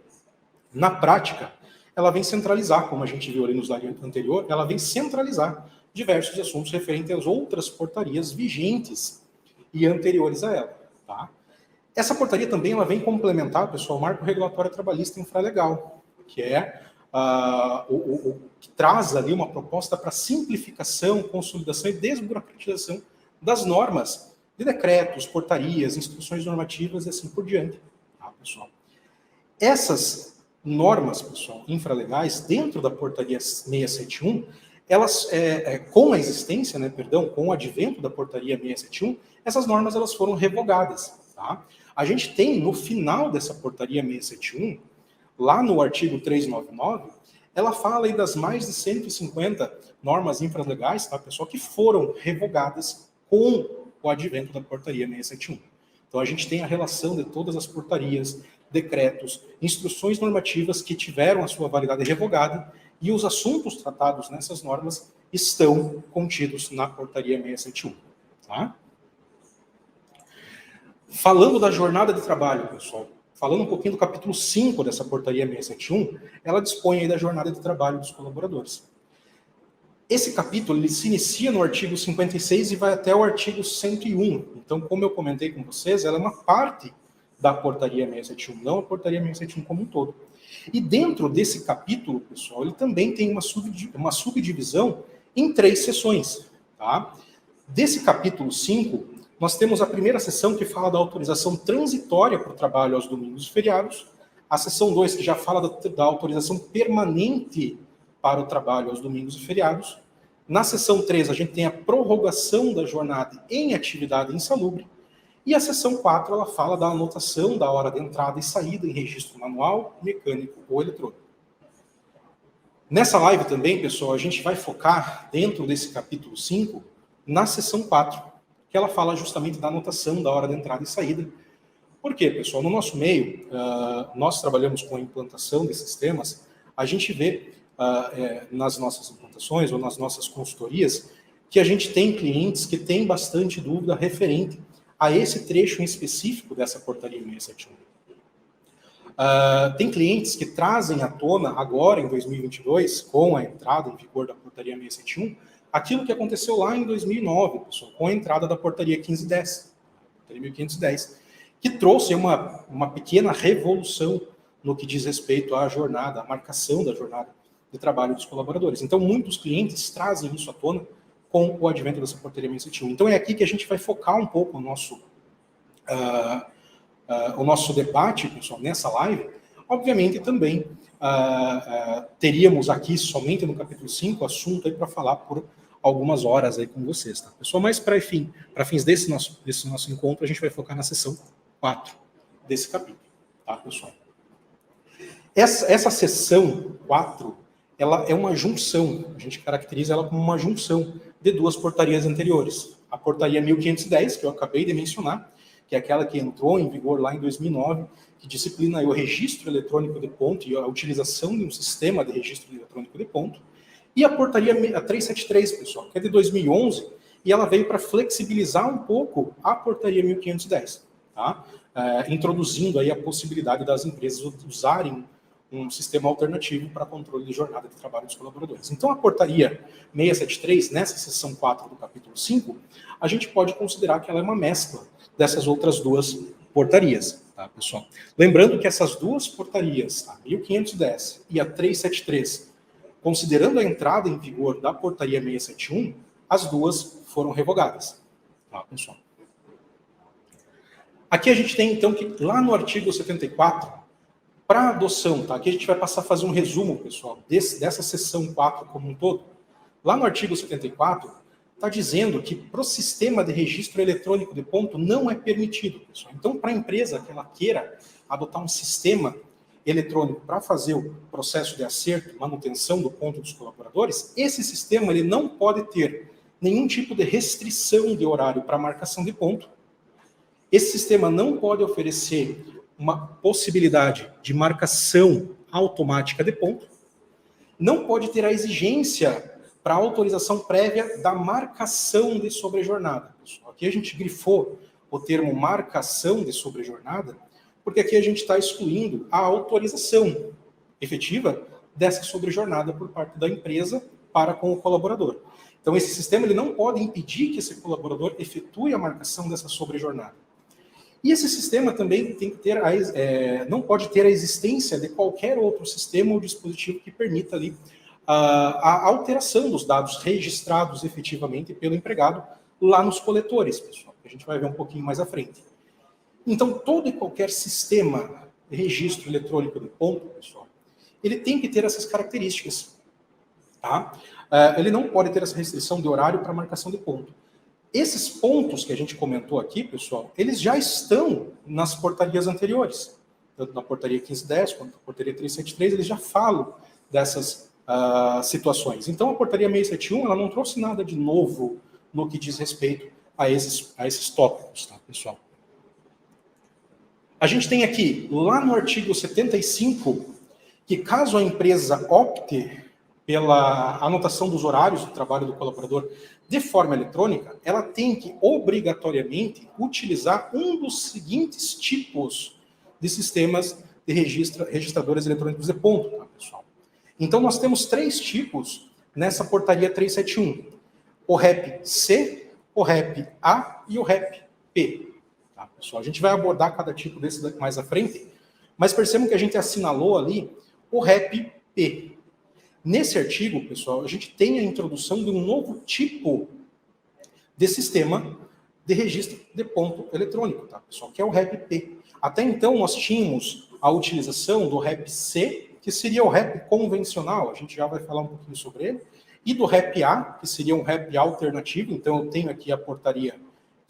na prática, ela vem centralizar, como a gente viu ali no slide anterior, ela vem centralizar diversos assuntos referentes às outras portarias vigentes e anteriores a ela. Tá? Essa portaria também ela vem complementar, pessoal, o Marco Regulatório Trabalhista Infralegal, que é que traz ali uma proposta para simplificação, consolidação e desburocratização das normas de decretos, portarias, instruções normativas e assim por diante. Tá, pessoal? Essas normas, pessoal, infralegais, dentro da portaria 671, elas, com a existência, com o advento da portaria 671, essas normas elas foram revogadas. Tá? A gente tem, no final dessa portaria 671, lá no artigo 399, ela fala aí das mais de 150 normas infralegais, tá, pessoal, que foram revogadas com o advento da portaria 671. Então a gente tem a relação de todas as portarias, decretos, instruções normativas que tiveram a sua validade revogada e os assuntos tratados nessas normas estão contidos na portaria 671. Tá? Falando da jornada de trabalho, pessoal, falando um pouquinho do capítulo 5 dessa portaria 671, ela dispõe aí da jornada de trabalho dos colaboradores. Esse capítulo ele se inicia no artigo 56 e vai até o artigo 101. Então, como eu comentei com vocês, ela é uma parte da portaria 671, não a portaria 671 como um todo. E dentro desse capítulo, pessoal, ele também tem uma subdivisão em 3 seções. Tá? Desse capítulo 5, nós temos a primeira seção que fala da autorização transitória para o trabalho aos domingos e feriados, a seção 2 que já fala da autorização permanente para o trabalho aos domingos e feriados. Na seção 3, a gente tem a prorrogação da jornada em atividade insalubre. E a seção 4, ela fala da anotação da hora de entrada e saída em registro manual, mecânico ou eletrônico. Nessa live também, pessoal, a gente vai focar, dentro desse capítulo 5, na seção 4, que ela fala justamente da anotação da hora de entrada e saída. Por quê, pessoal? No nosso meio, nós trabalhamos com a implantação de sistemas, a gente vê nas nossas implantações ou nas nossas consultorias que a gente tem clientes que têm bastante dúvida referente a esse trecho em específico dessa portaria 671. Tem clientes que trazem à tona agora, em 2022, com a entrada em vigor da portaria 671, aquilo que aconteceu lá em 2009, pessoal, com a entrada da portaria 1510, portaria 1510, que trouxe uma pequena revolução no que diz respeito à jornada, à marcação da jornada de trabalho dos colaboradores. Então, muitos clientes trazem isso à tona com o advento dessa portaria 671. Então, é aqui que a gente vai focar um pouco o nosso debate, pessoal, nessa live. Obviamente, também teríamos aqui, somente no capítulo 5, assunto para falar por algumas horas aí com vocês, tá, pessoal? Mas, para fins desse nosso encontro, a gente vai focar na seção 4 desse capítulo, tá, pessoal? Essa seção 4, ela é uma junção, a gente caracteriza ela como uma junção de 2 portarias anteriores. A portaria 1510, que eu acabei de mencionar, que é aquela que entrou em vigor lá em 2009, que disciplina o registro eletrônico de ponto e a utilização de um sistema de registro eletrônico de ponto. E a portaria 373, pessoal, que é de 2011, e ela veio para flexibilizar um pouco a portaria 1510, tá? Introduzindo aí a possibilidade das empresas usarem um sistema alternativo para controle de jornada de trabalho dos colaboradores. Então, a portaria 673, nessa seção 4 do capítulo 5, a gente pode considerar que ela é uma mescla dessas outras 2 portarias. tá, pessoal? Lembrando que essas duas portarias, a 1510 e a 373, considerando a entrada em vigor da portaria 671, as duas foram revogadas, tá, pessoal? Aqui a gente tem, então, que lá no artigo 74, para adoção, tá? Aqui a gente vai passar a fazer um resumo, pessoal, dessa seção 4 como um todo. Lá no artigo 74, está dizendo que para o sistema de registro eletrônico de ponto não é permitido, pessoal. Então, para a empresa que ela queira adotar um sistema eletrônico para fazer o processo de acerto, manutenção do ponto dos colaboradores, esse sistema ele não pode ter nenhum tipo de restrição de horário para marcação de ponto. Esse sistema não pode oferecer uma possibilidade de marcação automática de ponto, não pode ter a exigência para autorização prévia da marcação de sobrejornada. Aqui a gente grifou o termo marcação de sobrejornada, porque aqui a gente está excluindo a autorização efetiva dessa sobrejornada por parte da empresa para com o colaborador. Então esse sistema ele não pode impedir que esse colaborador efetue a marcação dessa sobrejornada. E esse sistema também tem que ter não pode ter a existência de qualquer outro sistema ou dispositivo que permita ali a alteração dos dados registrados efetivamente pelo empregado lá nos coletores, pessoal, que a gente vai ver um pouquinho mais à frente. Então, todo e qualquer sistema de registro eletrônico de ponto, pessoal, ele tem que ter essas características, tá? Ele não pode ter essa restrição de horário para marcação de ponto. Esses pontos que a gente comentou aqui, pessoal, eles já estão nas portarias anteriores. Tanto na portaria 1510 quanto na portaria 373, eles já falam dessas situações. Então, a portaria 671, ela não trouxe nada de novo no que diz respeito a esses tópicos, tá, pessoal? A gente tem aqui, lá no artigo 75, que caso a empresa opte pela anotação dos horários do trabalho do colaborador de forma eletrônica, ela tem que obrigatoriamente utilizar um dos seguintes tipos de sistemas de registradores eletrônicos de ponto, tá, pessoal? Então, nós temos 3 tipos nessa portaria 371. O REP-C, o REP-A e o REP-P. Tá, pessoal? A gente vai abordar cada tipo desse mais à frente, mas percebam que a gente assinalou ali o REP-P. Nesse artigo, pessoal, a gente tem a introdução de um novo tipo de sistema de registro de ponto eletrônico, tá, pessoal? Que é o REP-P. Até então, nós tínhamos a utilização do REP-C, que seria o REP convencional, a gente já vai falar um pouquinho sobre ele, e do REP-A, que seria um REP alternativo. Então, eu tenho aqui a portaria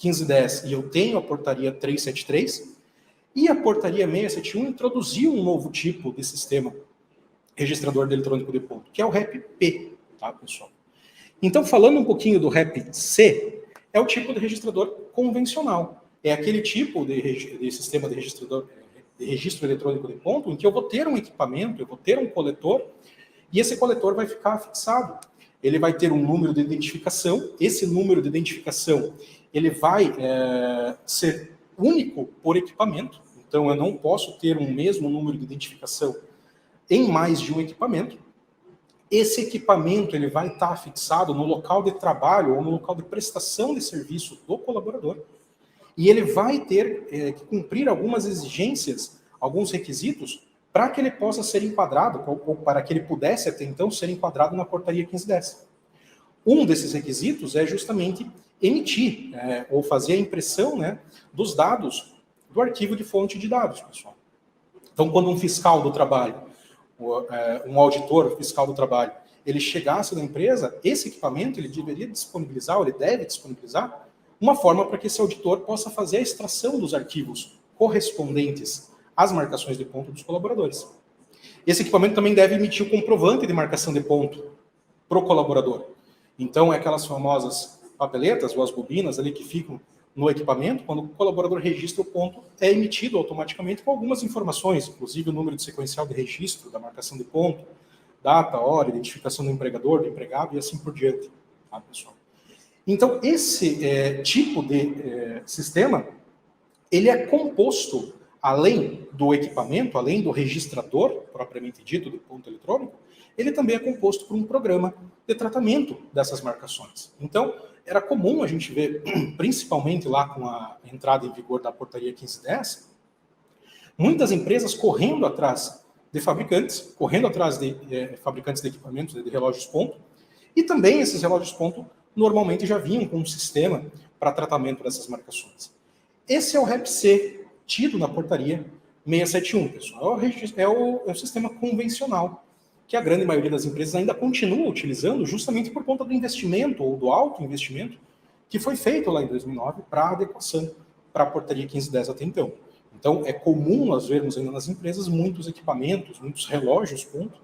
1510 e eu tenho a portaria 373, e a portaria 671 introduziu um novo tipo de sistema registrador de eletrônico de ponto, que é o REP-P, tá, pessoal? Então, falando um pouquinho do REP-C, é o tipo de registrador convencional. É aquele tipo de sistema de registro eletrônico de ponto em que eu vou ter um equipamento, eu vou ter um coletor, e esse coletor vai ficar fixado. Ele vai ter um número de identificação, esse número de identificação ele vai ser único por equipamento, então eu não posso ter um mesmo número de identificação em mais de um equipamento. Esse equipamento ele vai estar fixado no local de trabalho ou no local de prestação de serviço do colaborador, e ele vai ter que cumprir algumas exigências, alguns requisitos, para que ele possa ser enquadrado, ou para que ele pudesse até então ser enquadrado na portaria 1510. Um desses requisitos é justamente emitir ou fazer a impressão, né, dos dados do arquivo de fonte de dados, pessoal. Então, quando um fiscal do trabalho, um auditor fiscal do trabalho, ele chegasse na empresa, esse equipamento ele deveria disponibilizar, ou ele deve disponibilizar, uma forma para que esse auditor possa fazer a extração dos arquivos correspondentes às marcações de ponto dos colaboradores. Esse equipamento também deve emitir o comprovante de marcação de ponto para o colaborador. Então, é aquelas famosas papeletas ou as bobinas ali que ficam no equipamento, quando o colaborador registra o ponto, é emitido automaticamente com algumas informações, inclusive o número de sequencial de registro da marcação de ponto, data, hora, identificação do empregador, do empregado e assim por diante. Tá, pessoal? Então, esse tipo de sistema, ele é composto, além do equipamento, além do registrador, propriamente dito, do ponto eletrônico, ele também é composto por um programa de tratamento dessas marcações. Então, era comum a gente ver, principalmente lá com a entrada em vigor da portaria 1510, Muitas empresas correndo atrás de fabricantes, correndo atrás de fabricantes de equipamentos, de relógios ponto, e também esses relógios ponto normalmente já vinham com um sistema para tratamento dessas marcações. Esse é o REP-C tido na portaria 671, pessoal. É o sistema convencional, que a grande maioria das empresas ainda continua utilizando justamente por conta do investimento ou do alto investimento que foi feito lá em 2009 para adequação para a portaria 1510 até então. Então, é comum nós vermos ainda nas empresas muitos equipamentos, muitos relógios ponto,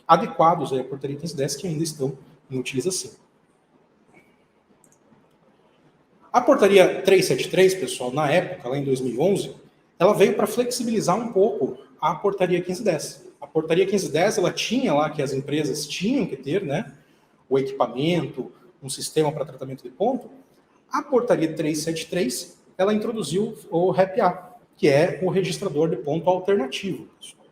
adequados à portaria 1510 que ainda estão em utilização. A portaria 373, pessoal, na época, lá em 2011, ela veio para flexibilizar um pouco a portaria 1510. A portaria 1510, ela tinha lá que as empresas tinham que ter, né, o equipamento, um sistema para tratamento de ponto. A portaria 373, ela introduziu o REP-A, que é o registrador de ponto alternativo, pessoal,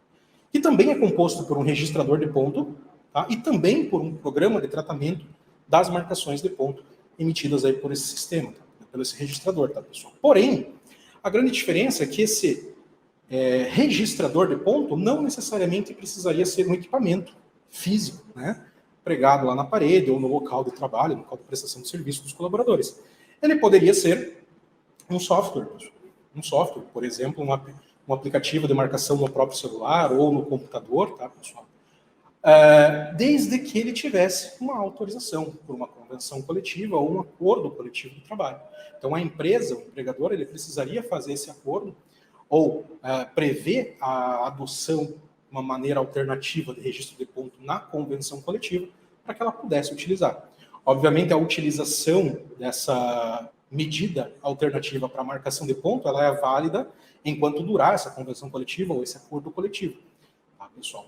que também é composto por um registrador de ponto, tá, e também por um programa de tratamento das marcações de ponto emitidas aí por esse sistema, tá, pelo esse registrador, tá, pessoal? Porém, a grande diferença é que esse registrador de ponto não necessariamente precisaria ser um equipamento físico, né, pregado lá na parede ou no local de trabalho, no local de prestação de serviço dos colaboradores. Ele poderia ser um software, por exemplo, um aplicativo de marcação no próprio celular ou no computador, tá, pessoal? Desde que ele tivesse uma autorização por uma convenção coletiva ou um acordo coletivo de trabalho. Então, a empresa, o empregador, ele precisaria fazer esse acordo ou prever a adoção de uma maneira alternativa de registro de ponto na convenção coletiva para que ela pudesse utilizar. Obviamente, a utilização dessa medida alternativa para a marcação de ponto, ela é válida enquanto durar essa convenção coletiva ou esse acordo coletivo, tá, pessoal?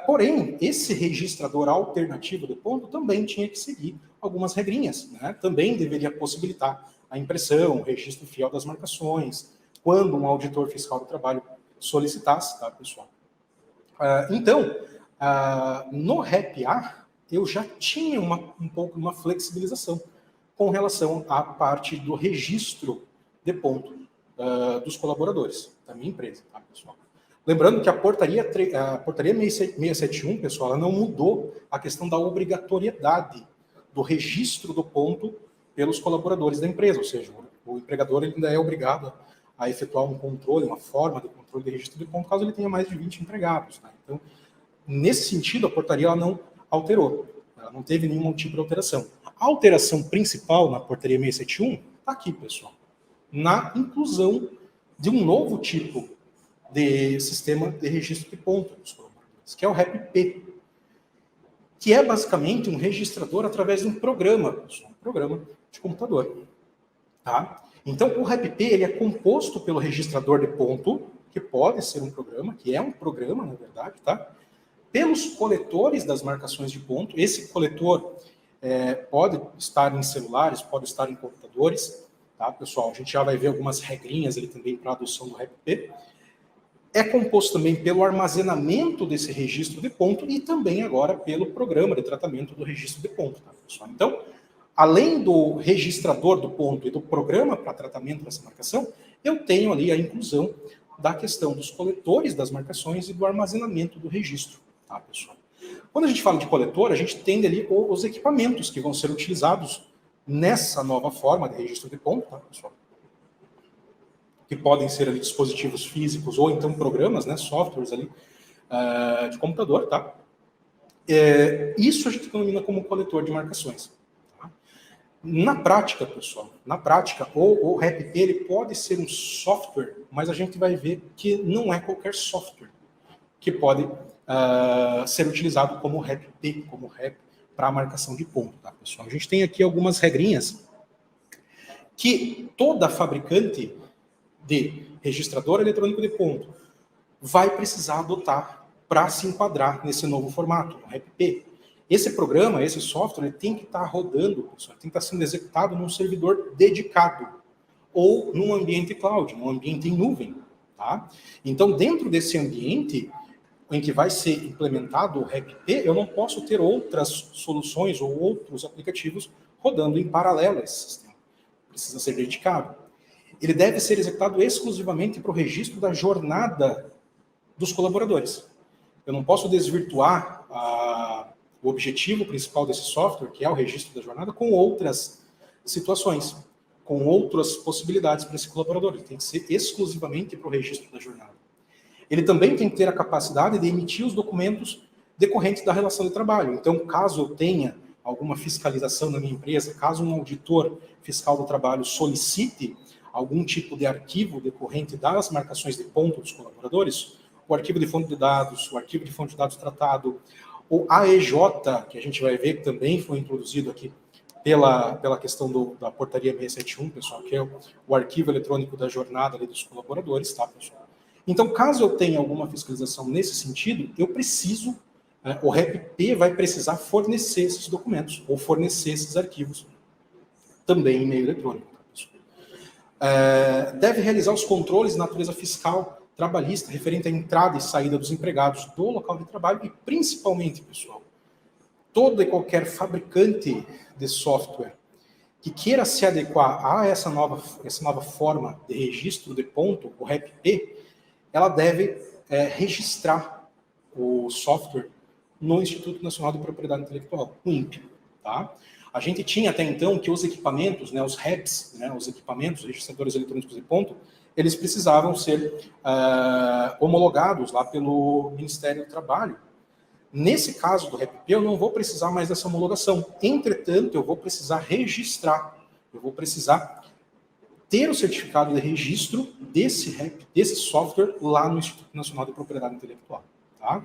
Porém, esse registrador alternativo de ponto também tinha que seguir algumas regrinhas, né? Também deveria possibilitar a impressão, o registro fiel das marcações, quando um auditor fiscal do trabalho solicitasse, tá, pessoal? Então, no REP-A, eu já tinha um pouco uma flexibilização com relação à parte do registro de ponto dos colaboradores da minha empresa, tá, pessoal? Lembrando que a portaria 671, pessoal, ela não mudou a questão da obrigatoriedade do registro do ponto pelos colaboradores da empresa, ou seja, o empregador ele ainda é obrigado a efetuar um controle, uma forma de controle de registro de ponto, caso ele tenha mais de 20 empregados, né? Então, nesse sentido, a portaria ela não alterou, ela não teve nenhum tipo de alteração. A alteração principal na portaria 671 está aqui, pessoal, na inclusão de um novo tipo de sistema de registro de ponto dos colaboradores, que é o REP-P, que é basicamente um registrador através de um programa, pessoal, um programa de computador, tá? Então, o REP-P ele é composto pelo registrador de ponto, que pode ser um programa, que é um programa, na verdade, tá? Pelos coletores das marcações de ponto. Esse coletor pode estar em celulares, pode estar em computadores, tá, pessoal? A gente já vai ver algumas regrinhas ali também para a adoção do REP-P. É composto também pelo armazenamento desse registro de ponto e também agora pelo programa de tratamento do registro de ponto, tá, pessoal? Então, além do registrador do ponto e do programa para tratamento dessa marcação, eu tenho ali a inclusão da questão dos coletores das marcações e do armazenamento do registro, tá, pessoal? Quando a gente fala de coletor, a gente tem ali os equipamentos que vão ser utilizados nessa nova forma de registro de ponto, tá, pessoal? Que podem ser ali dispositivos físicos ou então programas, né, softwares ali de computador, tá? Isso a gente denomina como coletor de marcações. Tá? Na prática, pessoal, o REP-P ele pode ser um software, mas a gente vai ver que não é qualquer software que pode ser utilizado como REP-P, como REP para a marcação de ponto, tá, pessoal? A gente tem aqui algumas regrinhas que toda fabricante de registrador eletrônico de ponto vai precisar adotar para se enquadrar nesse novo formato, o REP-P. Esse programa, esse software, ele tem que estar rodando, pessoal, tem que estar sendo executado num servidor dedicado ou num ambiente cloud, num ambiente em nuvem, tá? Então, dentro desse ambiente em que vai ser implementado o REP-P, eu não posso ter outras soluções ou outros aplicativos rodando em paralelo a esse sistema. Precisa ser dedicado. ele deve ser executado exclusivamente para o registro da jornada dos colaboradores. Eu não posso desvirtuar o objetivo principal desse software, que é o registro da jornada, com outras situações, com outras possibilidades para esse colaborador. Ele tem que ser exclusivamente para o registro da jornada. Ele também tem que ter a capacidade de emitir os documentos decorrentes da relação de trabalho. Então, caso eu tenha alguma fiscalização na minha empresa, caso um auditor fiscal do trabalho solicite algum tipo de arquivo decorrente das marcações de ponto dos colaboradores, o arquivo de fonte de dados, o arquivo de fonte de dados tratado, o AEJ, que a gente vai ver que também foi introduzido aqui pela questão da portaria 671, pessoal, que é o arquivo eletrônico da jornada ali dos colaboradores, tá, pessoal? Então, caso eu tenha alguma fiscalização nesse sentido, eu preciso, o REP-P vai precisar fornecer esses documentos, ou fornecer esses arquivos, também em meio eletrônico. Tá, pessoal? Deve realizar os controles de natureza fiscal, trabalhista, referente à entrada e saída dos empregados do local de trabalho e, principalmente, pessoal, todo e qualquer fabricante de software que queira se adequar a essa nova forma de registro de ponto, o REP-P, ela deve registrar o software no Instituto Nacional de Propriedade Intelectual, o INPE. Tá? A gente tinha até então que os equipamentos, né, os REPs, né, os equipamentos, registradores eletrônicos de ponto, eles precisavam ser homologados lá pelo Ministério do Trabalho. Nesse caso do REP-P, eu não vou precisar mais dessa homologação. Entretanto, eu vou precisar registrar, eu vou precisar ter o certificado de registro desse REP, desse software, lá no Instituto Nacional de Propriedade Intelectual. Tá?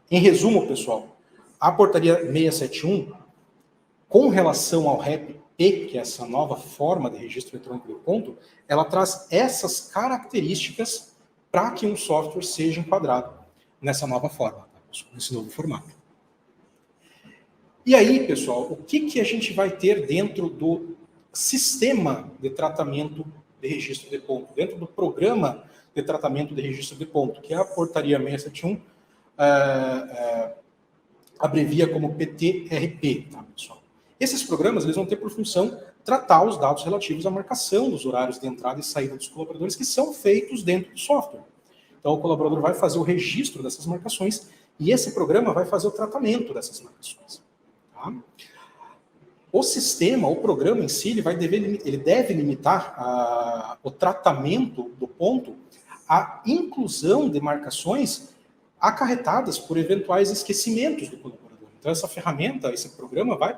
Em resumo, pessoal, a portaria 671, com relação ao REP-P, que é essa nova forma de registro eletrônico de ponto, ela traz essas características para que um software seja enquadrado nessa nova forma, nesse novo formato. E aí, pessoal, o que a gente vai ter dentro do sistema de tratamento de registro de ponto, dentro do programa de tratamento de registro de ponto, que é a portaria 671, abrevia como PTRP, tá, pessoal? Esses programas eles vão ter por função tratar os dados relativos à marcação dos horários de entrada e saída dos colaboradores que são feitos dentro do software. Então, o colaborador vai fazer o registro dessas marcações e esse programa vai fazer o tratamento dessas marcações. Tá? O sistema, o programa em si, ele deve limitar o tratamento do ponto à inclusão de marcações acarretadas por eventuais esquecimentos do colaborador. Então, essa ferramenta, esse programa vai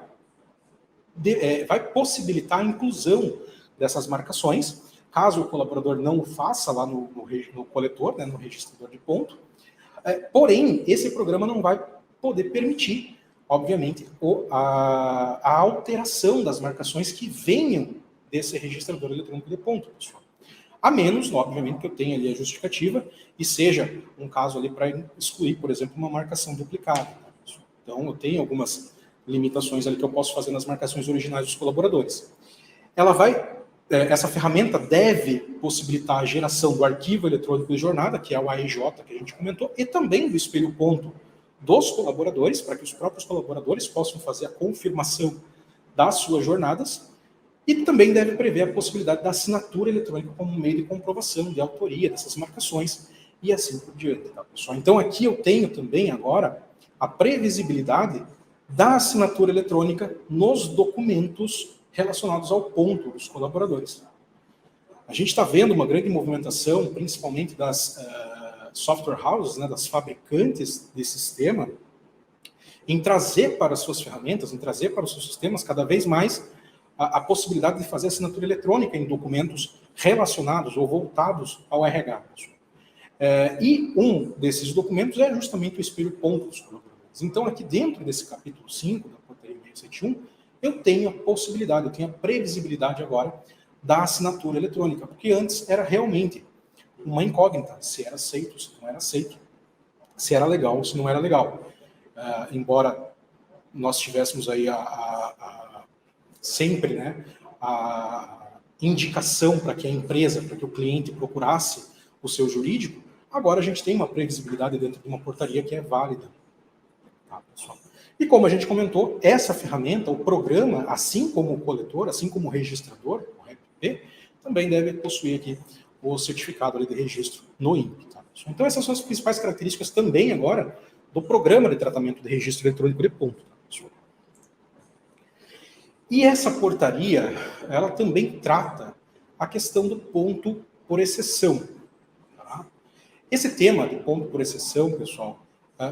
possibilitar a inclusão dessas marcações, caso o colaborador não o faça lá no coletor, né, no registrador de ponto. Porém, esse programa não vai poder permitir, obviamente, a alteração das marcações que venham desse registrador eletrônico de ponto, pessoal. A menos, obviamente, que eu tenha ali a justificativa e seja um caso ali para excluir, por exemplo, uma marcação duplicada. Tá, pessoal? Então, eu tenho algumas limitações ali que eu posso fazer nas marcações originais dos colaboradores. Essa ferramenta deve possibilitar a geração do arquivo eletrônico de jornada, que é o AEJ que a gente comentou, e também do espelho ponto dos colaboradores, para que os próprios colaboradores possam fazer a confirmação das suas jornadas, e também deve prever a possibilidade da assinatura eletrônica como meio de comprovação de autoria dessas marcações, e assim por diante. Tá, pessoal? Então aqui eu tenho também agora a previsibilidade da assinatura eletrônica nos documentos relacionados ao ponto dos colaboradores. A gente está vendo uma grande movimentação, principalmente das software houses, né, das fabricantes desse sistema, em trazer para as suas ferramentas, em trazer para os seus sistemas cada vez mais a possibilidade de fazer assinatura eletrônica em documentos relacionados ou voltados ao RH. E um desses documentos é justamente o espelho ponto dos colaboradores. Então, aqui dentro desse capítulo 5 da portaria 671, eu tenho a possibilidade, eu tenho a previsibilidade agora da assinatura eletrônica, porque antes era realmente uma incógnita, se era aceito, se não era aceito, se era legal, se não era legal. Embora nós tivéssemos aí sempre, né, a indicação para que a empresa, para que o cliente procurasse o seu jurídico, agora a gente tem uma previsibilidade dentro de uma portaria que é válida. Tá, pessoal? E como a gente comentou, essa ferramenta, o programa, assim como o coletor, assim como o registrador, o REP-P, também deve possuir aqui o certificado ali de registro no INPE. Tá? Então, essas são as principais características também agora do programa de tratamento de registro eletrônico de ponto. Tá, pessoal? E essa portaria, ela também trata a questão do ponto por exceção. Tá? Esse tema de ponto por exceção, pessoal,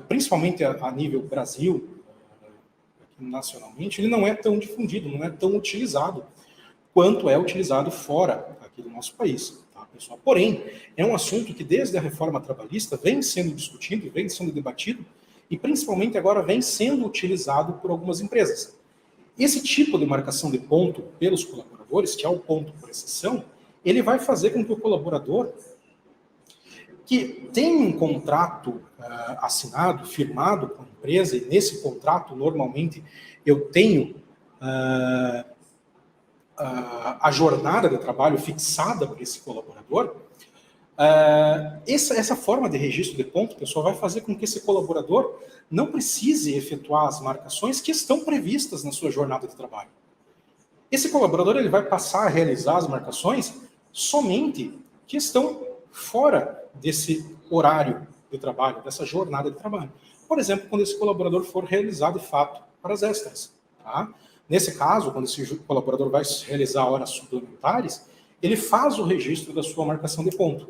principalmente a nível Brasil, nacionalmente, ele não é tão difundido, não é tão utilizado quanto é utilizado fora aqui do nosso país. Tá, pessoal? Porém, é um assunto que desde a reforma trabalhista vem sendo discutido, vem sendo debatido e principalmente agora vem sendo utilizado por algumas empresas. Esse tipo de marcação de ponto pelos colaboradores, que é o ponto por exceção, ele vai fazer com que o colaborador que tem um contrato assinado, firmado com a empresa, e nesse contrato, normalmente, eu tenho a jornada de trabalho fixada por esse colaborador, essa forma de registro de ponto, pessoal, vai fazer com que esse colaborador não precise efetuar as marcações que estão previstas na sua jornada de trabalho. Esse colaborador ele vai passar a realizar as marcações somente que estão fora desse horário de trabalho, dessa jornada de trabalho. Por exemplo, quando esse colaborador for realizar, de fato, horas extras. Tá? Nesse caso, quando esse colaborador vai realizar horas suplementares, ele faz o registro da sua marcação de ponto.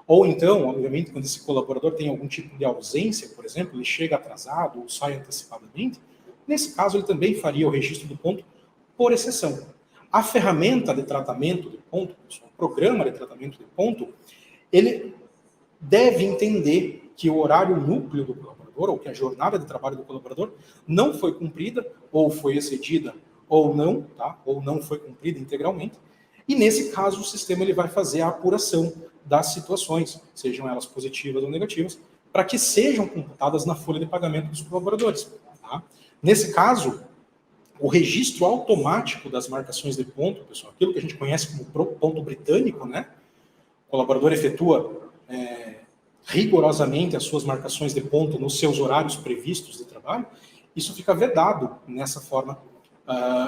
Ou então, obviamente, quando esse colaborador tem algum tipo de ausência, por exemplo, ele chega atrasado ou sai antecipadamente, nesse caso ele também faria o registro do ponto por exceção. A ferramenta de tratamento de ponto, o programa de tratamento de ponto, ele deve entender que o horário núcleo do colaborador, ou que a jornada de trabalho do colaborador não foi cumprida, ou foi excedida, ou não, tá? Ou não foi cumprida integralmente. E nesse caso, o sistema ele vai fazer a apuração das situações, sejam elas positivas ou negativas, para que sejam computadas na folha de pagamento dos colaboradores. Tá? Nesse caso, o registro automático das marcações de ponto, pessoal, aquilo que a gente conhece como ponto britânico, né? O colaborador efetua rigorosamente as suas marcações de ponto nos seus horários previstos de trabalho, isso fica vedado nessa forma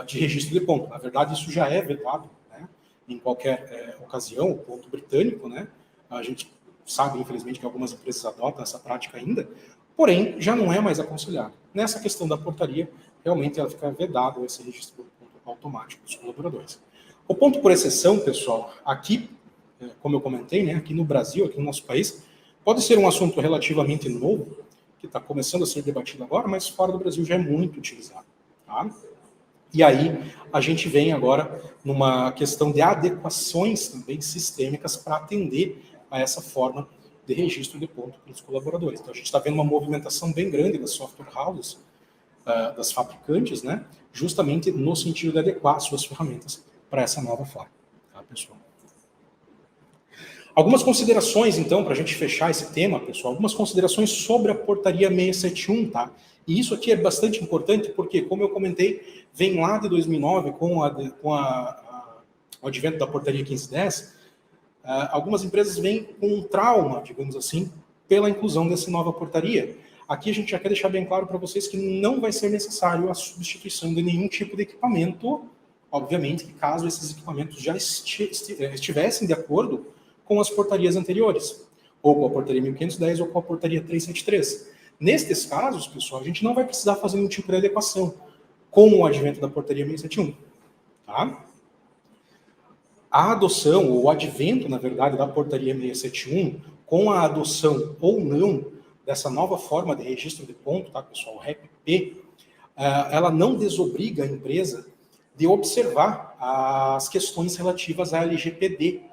de registro de ponto. Na verdade, isso já é vedado, né, em qualquer ocasião, o ponto britânico, né? A gente sabe, infelizmente, que algumas empresas adotam essa prática ainda, porém, já não é mais aconselhado. Nessa questão da portaria, realmente ela fica vedado esse registro de ponto automático dos colaboradores. O ponto por exceção, pessoal, aqui, como eu comentei, né, aqui no Brasil, aqui no nosso país, pode ser um assunto relativamente novo, que está começando a ser debatido agora, mas fora do Brasil já é muito utilizado. Tá? E aí a gente vem agora numa questão de adequações também sistêmicas para atender a essa forma de registro de ponto para os colaboradores. Então a gente está vendo uma movimentação bem grande das software houses, das fabricantes, né, justamente no sentido de adequar suas ferramentas para essa nova forma. Tá, pessoal? Algumas considerações, então, para a gente fechar esse tema, pessoal, algumas considerações sobre a portaria 671, tá? E isso aqui é bastante importante porque, como eu comentei, vem lá de 2009, com o advento da portaria 1510, algumas empresas vêm com um trauma, digamos assim, pela inclusão dessa nova portaria. Aqui a gente já quer deixar bem claro para vocês que não vai ser necessário a substituição de nenhum tipo de equipamento, obviamente que caso esses equipamentos já estivessem de acordo com as portarias anteriores, ou com a portaria 1510 ou com a portaria 373. Nestes casos, pessoal, a gente não vai precisar fazer nenhum tipo de adequação com o advento da portaria 671. Tá? A adoção, ou o advento, na verdade, da portaria 671, com a adoção ou não dessa nova forma de registro de ponto, tá, pessoal, o REP-P, ela não desobriga a empresa de observar as questões relativas à LGPD,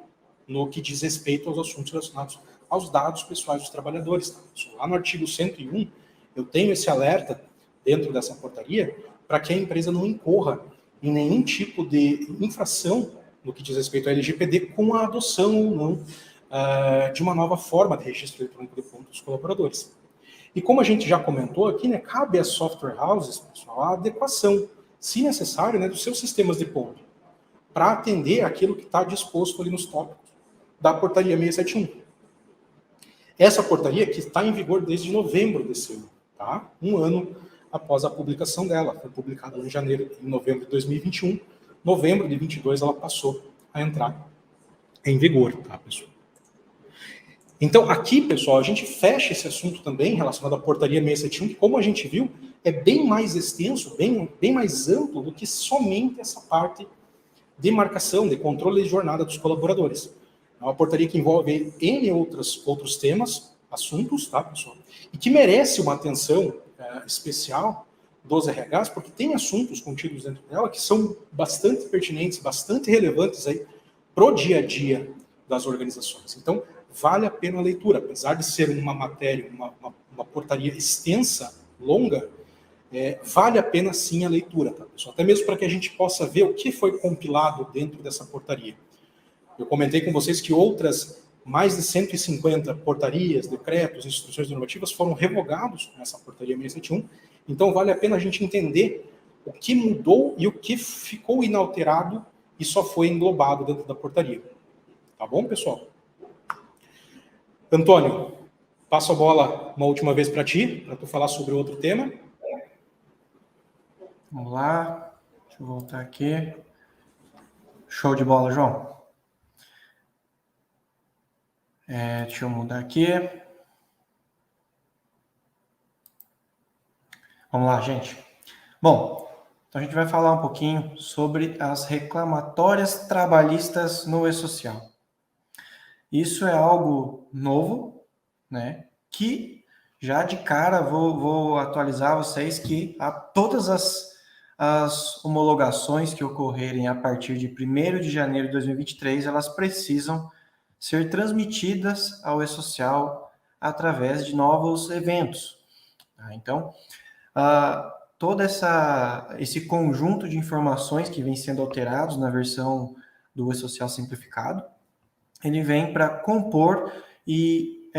no que diz respeito aos assuntos relacionados aos dados pessoais dos trabalhadores. Tá? Lá no artigo 101, eu tenho esse alerta dentro dessa portaria para que a empresa não incorra em nenhum tipo de infração no que diz respeito à LGPD com a adoção ou não de uma nova forma de registro eletrônico de pontos dos colaboradores. E como a gente já comentou aqui, né, cabe às software houses, pessoal, a adequação, se necessário, né, dos seus sistemas de ponto, para atender aquilo que está disposto ali nos tópicos da portaria 671. Essa portaria que está em vigor desde novembro desse ano, tá? Um ano após a publicação dela. Foi publicada em novembro de 2021. Novembro de 2022 ela passou a entrar em vigor, tá, pessoal? Então, aqui, pessoal, a gente fecha esse assunto também relacionado à portaria 671, que, como a gente viu, é bem mais extenso, bem mais amplo do que somente essa parte de marcação, de controle de jornada dos colaboradores. É uma portaria que envolve N outros temas, assuntos, tá, pessoal? E que merece uma atenção especial dos RHs, porque tem assuntos contidos dentro dela que são bastante pertinentes, bastante relevantes aí pro dia a dia das organizações. Então, vale a pena a leitura, apesar de ser uma matéria, uma portaria extensa, longa, vale a pena sim a leitura, tá, pessoal? Até mesmo para que a gente possa ver o que foi compilado dentro dessa portaria. Eu comentei com vocês que outras mais de 150 portarias, decretos, instruções normativas foram revogados nessa portaria 671, então vale a pena a gente entender o que mudou e o que ficou inalterado e só foi englobado dentro da portaria. Tá bom, pessoal? Antônio, passo a bola uma última vez para ti, para tu falar sobre outro tema. Vamos lá, deixa eu voltar aqui. Show de bola, João. Deixa eu mudar aqui. Vamos lá, gente. Bom, então a gente vai falar um pouquinho sobre as reclamatórias trabalhistas no E-Social. Isso é algo novo, né? Que já de cara vou atualizar vocês que todas as homologações que ocorrerem a partir de 1º de janeiro de 2023, elas precisam ser transmitidas ao E-Social através de novos eventos. Tá? Então, todo esse conjunto de informações que vem sendo alterados na versão do E-Social simplificado, ele vem para compor e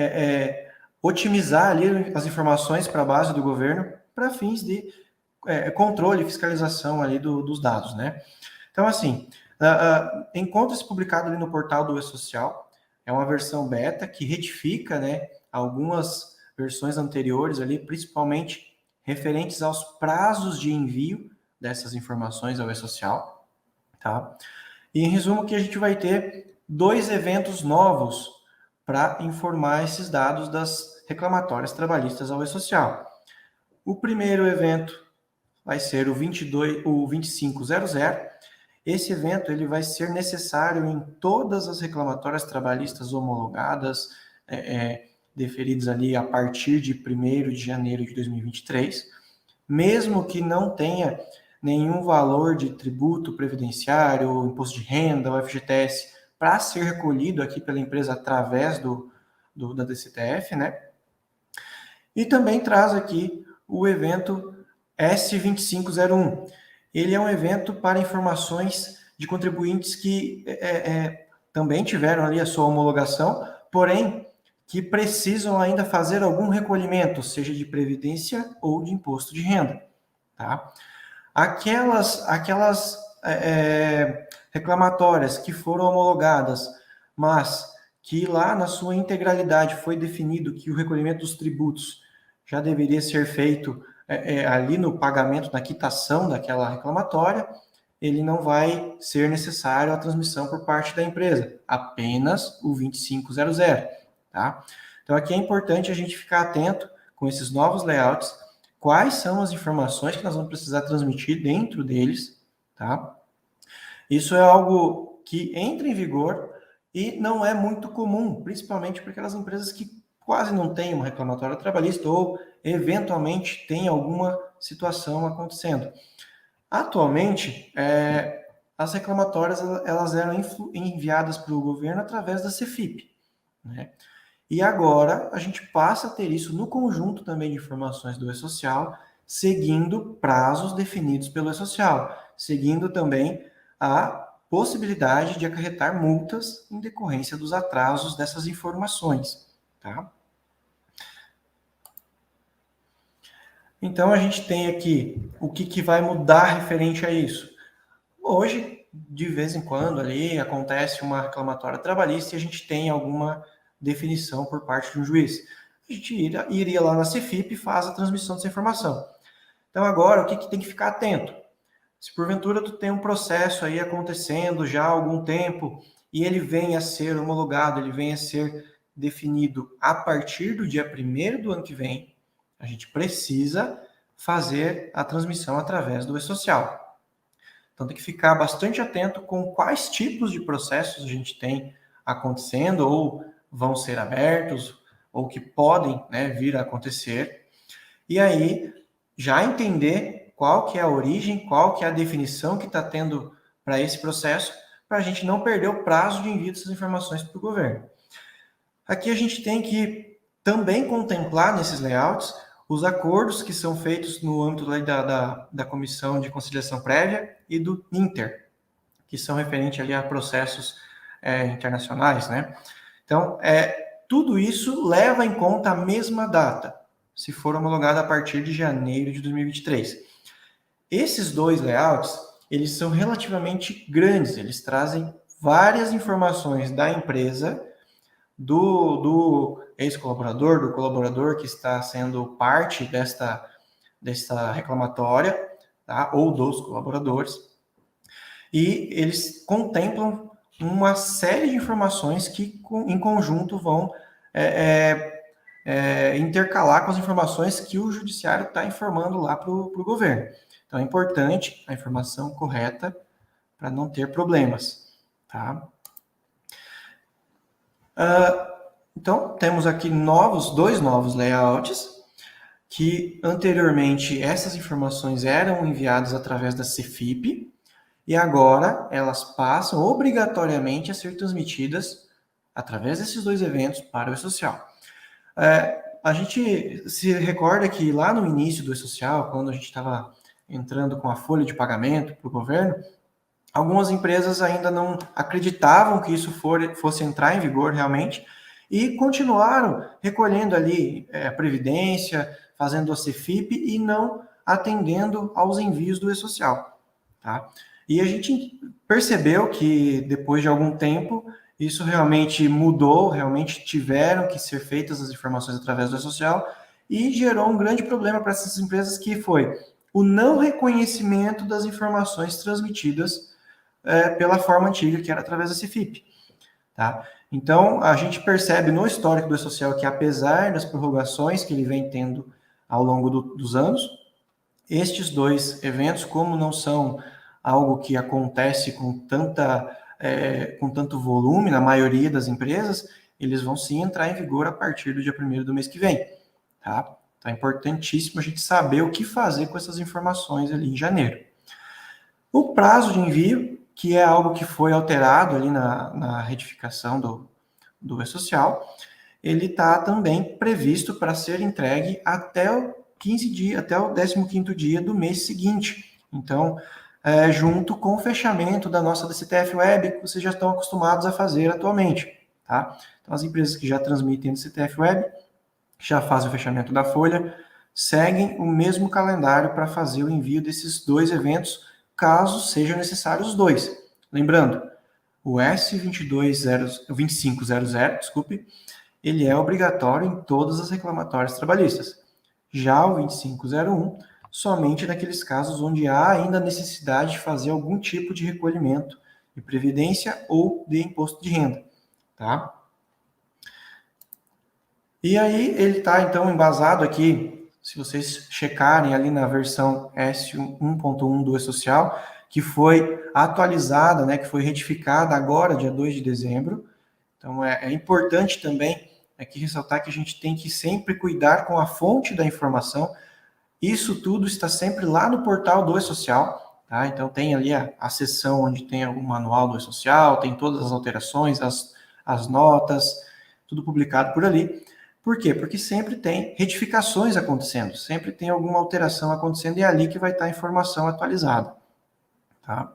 otimizar ali as informações para a base do governo para fins de controle e fiscalização ali dos dados, né? Então, assim, encontra-se publicado ali no portal do E-Social, é uma versão beta que retifica, né, algumas versões anteriores ali, principalmente referentes aos prazos de envio dessas informações ao E-Social, tá? E, em resumo, que a gente vai ter 2 eventos novos para informar esses dados das reclamatórias trabalhistas ao E-Social. O primeiro evento vai ser o 2500. Esse evento ele vai ser necessário em todas as reclamatórias trabalhistas homologadas, deferidas ali a partir de 1º de janeiro de 2023, mesmo que não tenha nenhum valor de tributo previdenciário, imposto de renda, ou FGTS, para ser recolhido aqui pela empresa através da DCTF, né? E também traz aqui o evento S2501. Ele é um evento para informações de contribuintes que também tiveram ali a sua homologação, porém que precisam ainda fazer algum recolhimento, seja de previdência ou de imposto de renda, tá? Aquelas reclamatórias que foram homologadas, mas que lá na sua integralidade foi definido que o recolhimento dos tributos já deveria ser feito ali no pagamento, na quitação daquela reclamatória, ele não vai ser necessário a transmissão por parte da empresa, apenas o 2500, tá? Então aqui é importante a gente ficar atento com esses novos layouts, quais são as informações que nós vamos precisar transmitir dentro deles, tá? Isso é algo que entra em vigor e não é muito comum, principalmente para aquelas empresas que quase não têm uma reclamatória trabalhista ou eventualmente tem alguma situação acontecendo. Atualmente, as reclamatórias elas eram enviadas para o governo através da CEFIP, né? E agora a gente passa a ter isso no conjunto também de informações do E-Social, seguindo prazos definidos pelo E-Social, seguindo também a possibilidade de acarretar multas em decorrência dos atrasos dessas informações, tá? Então, a gente tem aqui o que vai mudar referente a isso. Hoje, de vez em quando, ali acontece uma reclamatória trabalhista e a gente tem alguma definição por parte de um juiz. A gente iria lá na CEFIP e faz a transmissão dessa informação. Então, agora, o que tem que ficar atento? Se porventura tu tem um processo aí acontecendo já há algum tempo e ele venha a ser homologado, ele venha a ser definido a partir do dia 1º do ano que vem, a gente precisa fazer a transmissão através do e-social. Então tem que ficar bastante atento com quais tipos de processos a gente tem acontecendo, ou vão ser abertos, ou que podem, né, vir a acontecer. E aí, já entender qual que é a origem, qual que é a definição que está tendo para esse processo, para a gente não perder o prazo de envio dessas informações para o governo. Aqui a gente tem que também contemplar nesses layouts os acordos que são feitos no âmbito da Comissão de Conciliação Prévia e do INTER, que são referentes ali a processos internacionais, né? Então, tudo isso leva em conta a mesma data, se for homologado a partir de janeiro de 2023. Esses dois layouts, eles são relativamente grandes, eles trazem várias informações da empresa, do ex-colaborador, do colaborador que está sendo parte desta reclamatória, tá? Ou dos colaboradores, e eles contemplam uma série de informações que, em conjunto, vão intercalar com as informações que o judiciário está informando lá para o governo. Então, é importante a informação correta para não ter problemas, tá? Então, temos aqui dois novos layouts, que anteriormente essas informações eram enviadas através da CFIP, e agora elas passam obrigatoriamente a ser transmitidas através desses dois eventos para o e-social. A gente se recorda que lá no início do e-social, quando a gente estava entrando com a folha de pagamento para o governo, algumas empresas ainda não acreditavam que isso fosse entrar em vigor realmente e continuaram recolhendo ali a Previdência, fazendo a CFIP e não atendendo aos envios do e-social, tá? E a gente percebeu que depois de algum tempo isso realmente mudou, realmente tiveram que ser feitas as informações através do e-social e gerou um grande problema para essas empresas, que foi o não reconhecimento das informações transmitidas pela forma antiga, que era através da CFIP, tá? Então, a gente percebe no histórico do e-social que, apesar das prorrogações que ele vem tendo ao longo dos anos, estes dois eventos, como não são algo que acontece com tanto volume na maioria das empresas, eles vão sim entrar em vigor a partir do dia 1º do mês que vem, tá? Então, é importantíssimo a gente saber o que fazer com essas informações ali em janeiro. O prazo de envio, que é algo que foi alterado ali na retificação do e-social, ele está também previsto para ser entregue até o 15º dia do mês seguinte. Então, junto com o fechamento da nossa DCTF Web, que vocês já estão acostumados a fazer atualmente, tá? Então, as empresas que já transmitem DCTF Web, já fazem o fechamento da folha, seguem o mesmo calendário para fazer o envio desses dois eventos, caso sejam necessários os dois. Lembrando, o S2500, desculpe, ele é obrigatório em todas as reclamatórias trabalhistas. Já o 2501, somente naqueles casos onde há ainda necessidade de fazer algum tipo de recolhimento de previdência ou de imposto de renda, tá? E aí ele está, então, embasado aqui, se vocês checarem ali na versão S1.1 do e-social, que foi atualizada, né, que foi retificada agora, dia 2 de dezembro. Então, é importante também aqui ressaltar que a gente tem que sempre cuidar com a fonte da informação. Isso tudo está sempre lá no portal do e-social, tá? Então, tem ali a seção onde tem o manual do e-social, tem todas as alterações, as notas, tudo publicado por ali. Por quê? Porque sempre tem retificações acontecendo, sempre tem alguma alteração acontecendo, e é ali que vai estar a informação atualizada, tá?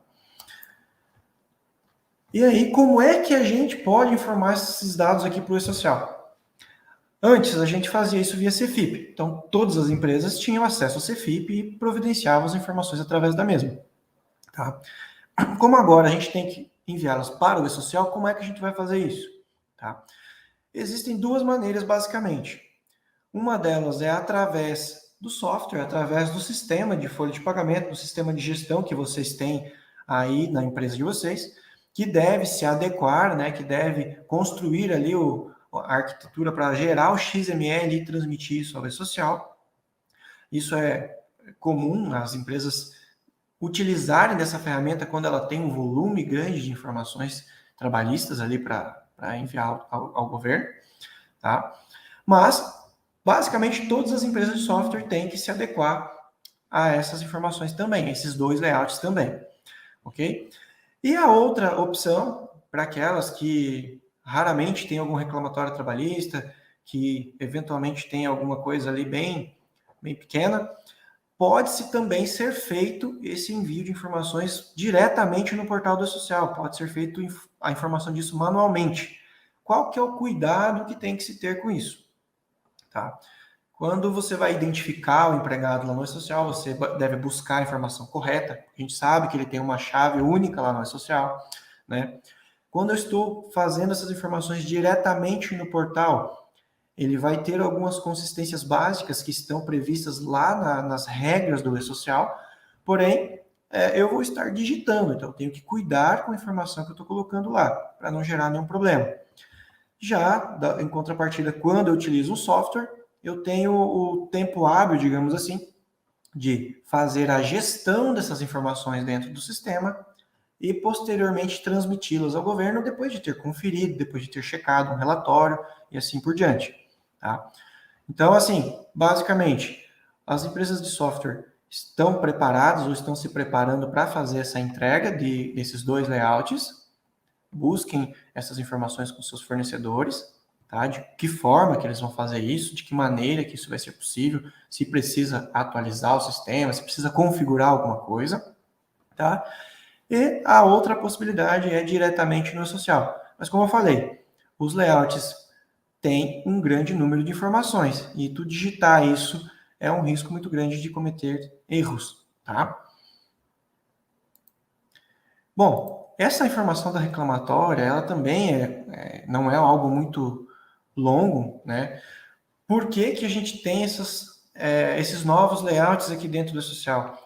E aí, como é que a gente pode informar esses dados aqui para o e-social? Antes, a gente fazia isso via CFIP. Então, todas as empresas tinham acesso ao CFIP e providenciavam as informações através da mesma, tá? Como agora a gente tem que enviá-las para o e-social, como é que a gente vai fazer isso? Tá? Existem duas maneiras, basicamente. Uma delas é através do software, através do sistema de folha de pagamento, do sistema de gestão que vocês têm aí na empresa de vocês. que deve se adequar, né, que deve construir ali a arquitetura para gerar o XML e transmitir isso à rede social. Isso é comum as empresas utilizarem dessa ferramenta quando ela tem um volume grande de informações trabalhistas ali para enviar ao governo, tá? Mas, basicamente, todas as empresas de software têm que se adequar a essas informações também, esses dois layouts também, ok? E a outra opção, para aquelas que raramente têm algum reclamatório trabalhista, que eventualmente tem alguma coisa ali bem pequena, pode-se também ser feito esse envio de informações diretamente no portal do social, pode ser feito a informação disso manualmente. Qual que é o cuidado que tem que se ter com isso? Tá? Quando você vai identificar o empregado lá no E-Social, você deve buscar a informação correta. A gente sabe que ele tem uma chave única lá no E-Social, né? Quando eu estou fazendo essas informações diretamente no portal, ele vai ter algumas consistências básicas que estão previstas lá nas regras do E-Social, porém, eu vou estar digitando, então eu tenho que cuidar com a informação que eu estou colocando lá, para não gerar nenhum problema. Já, em contrapartida, quando eu utilizo um software, eu tenho o tempo hábil, digamos assim, de fazer a gestão dessas informações dentro do sistema e, posteriormente, transmiti-las ao governo depois de ter conferido, depois de ter checado um relatório e assim por diante. Tá? Então, assim, basicamente, as empresas de software estão preparadas ou estão se preparando para fazer essa entrega desses dois layouts. Busquem essas informações com seus fornecedores, tá? De que forma que eles vão fazer isso, de que maneira que isso vai ser possível, se precisa atualizar o sistema, se precisa configurar alguma coisa, tá? E a outra possibilidade é diretamente no social. Mas como eu falei, os layouts têm um grande número de informações e tu digitar isso é um risco muito grande de cometer erros, tá? Bom, essa informação da reclamatória, ela também não é algo muito longo, né? Por que que a gente tem esses novos layouts aqui dentro do social?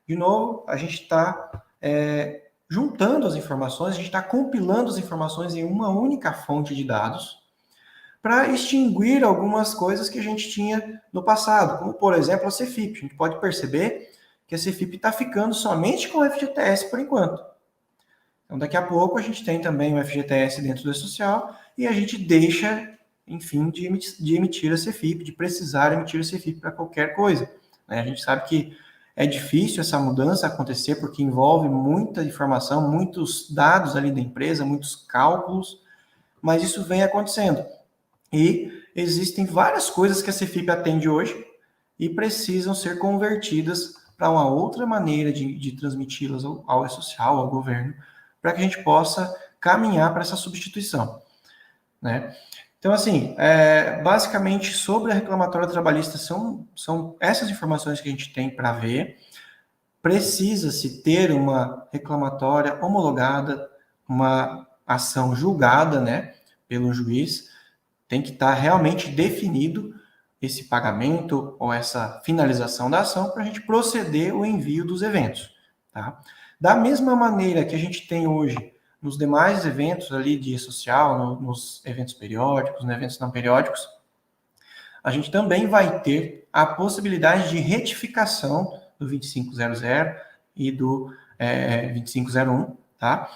De novo, a gente está juntando as informações, a gente está compilando as informações em uma única fonte de dados para extinguir algumas coisas que a gente tinha no passado, como, por exemplo, a CFIP. A gente pode perceber que a CFIP está ficando somente com o FGTS por enquanto. Então, daqui a pouco, a gente tem também o FGTS dentro do E-Social e a gente deixa, enfim, de emitir a CFIP, de precisar emitir a CFIP para qualquer coisa. A gente sabe que é difícil essa mudança acontecer porque envolve muita informação, muitos dados ali da empresa, muitos cálculos, mas isso vem acontecendo. E existem várias coisas que a CFIP atende hoje e precisam ser convertidas para uma outra maneira de transmiti-las ao E-Social, ao governo, para que a gente possa caminhar para essa substituição, né? Então, assim, basicamente, sobre a reclamatória trabalhista, são essas informações que a gente tem para ver. Precisa-se ter uma reclamatória homologada, uma ação julgada, né, pelo juiz. Tem que estar realmente definido esse pagamento ou essa finalização da ação para a gente proceder o envio dos eventos, tá? Da mesma maneira que a gente tem hoje nos demais eventos ali de E-Social, nos eventos periódicos, nos eventos não periódicos, a gente também vai ter a possibilidade de retificação do 2500 e do 2501, tá?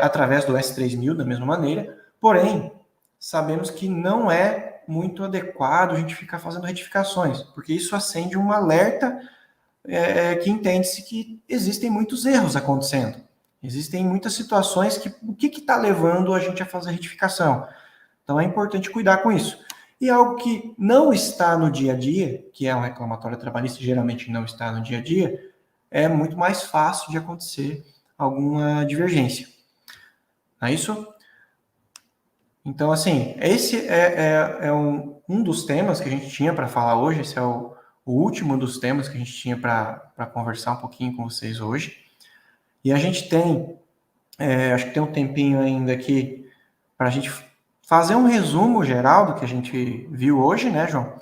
Através do S3000, da mesma maneira, porém, sabemos que não é muito adequado a gente ficar fazendo retificações, porque isso acende um alerta que entende-se que existem muitos erros acontecendo. Existem muitas situações que o que está levando a gente a fazer retificação. Então é importante cuidar com isso. E algo que não está no dia a dia, que é um reclamatório trabalhista, geralmente não está no dia a dia, é muito mais fácil de acontecer alguma divergência. Não é isso? Então, assim, esse é um dos temas que a gente tinha para falar hoje, esse é o último dos temas que a gente tinha para conversar um pouquinho com vocês hoje. E a gente tem, acho que tem um tempinho ainda aqui para a gente fazer um resumo geral do que a gente viu hoje, né, João?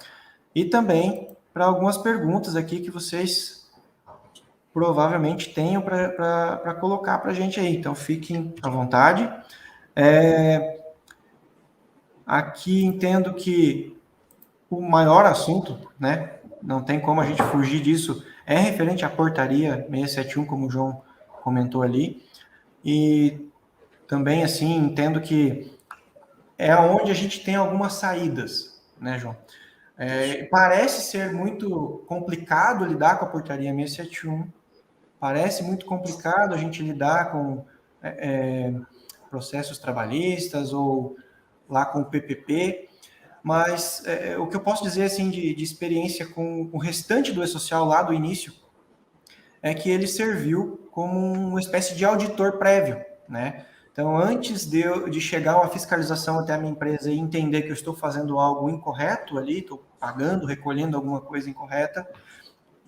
E também para algumas perguntas aqui que vocês provavelmente tenham para colocar para a gente aí. Então, fiquem à vontade. Aqui entendo que o maior assunto, né, não tem como a gente fugir disso, é referente à portaria 671, como o João comentou ali, e também, assim, entendo que é onde a gente tem algumas saídas, né, João? Parece ser muito complicado lidar com a portaria 671, parece muito complicado a gente lidar com processos trabalhistas ou lá com o PPP, mas o que eu posso dizer assim de experiência com o restante do E-Social lá do início é que ele serviu como uma espécie de auditor prévio, né? Então, antes de chegar uma fiscalização até a minha empresa e entender que eu estou fazendo algo incorreto ali, estou pagando, recolhendo alguma coisa incorreta,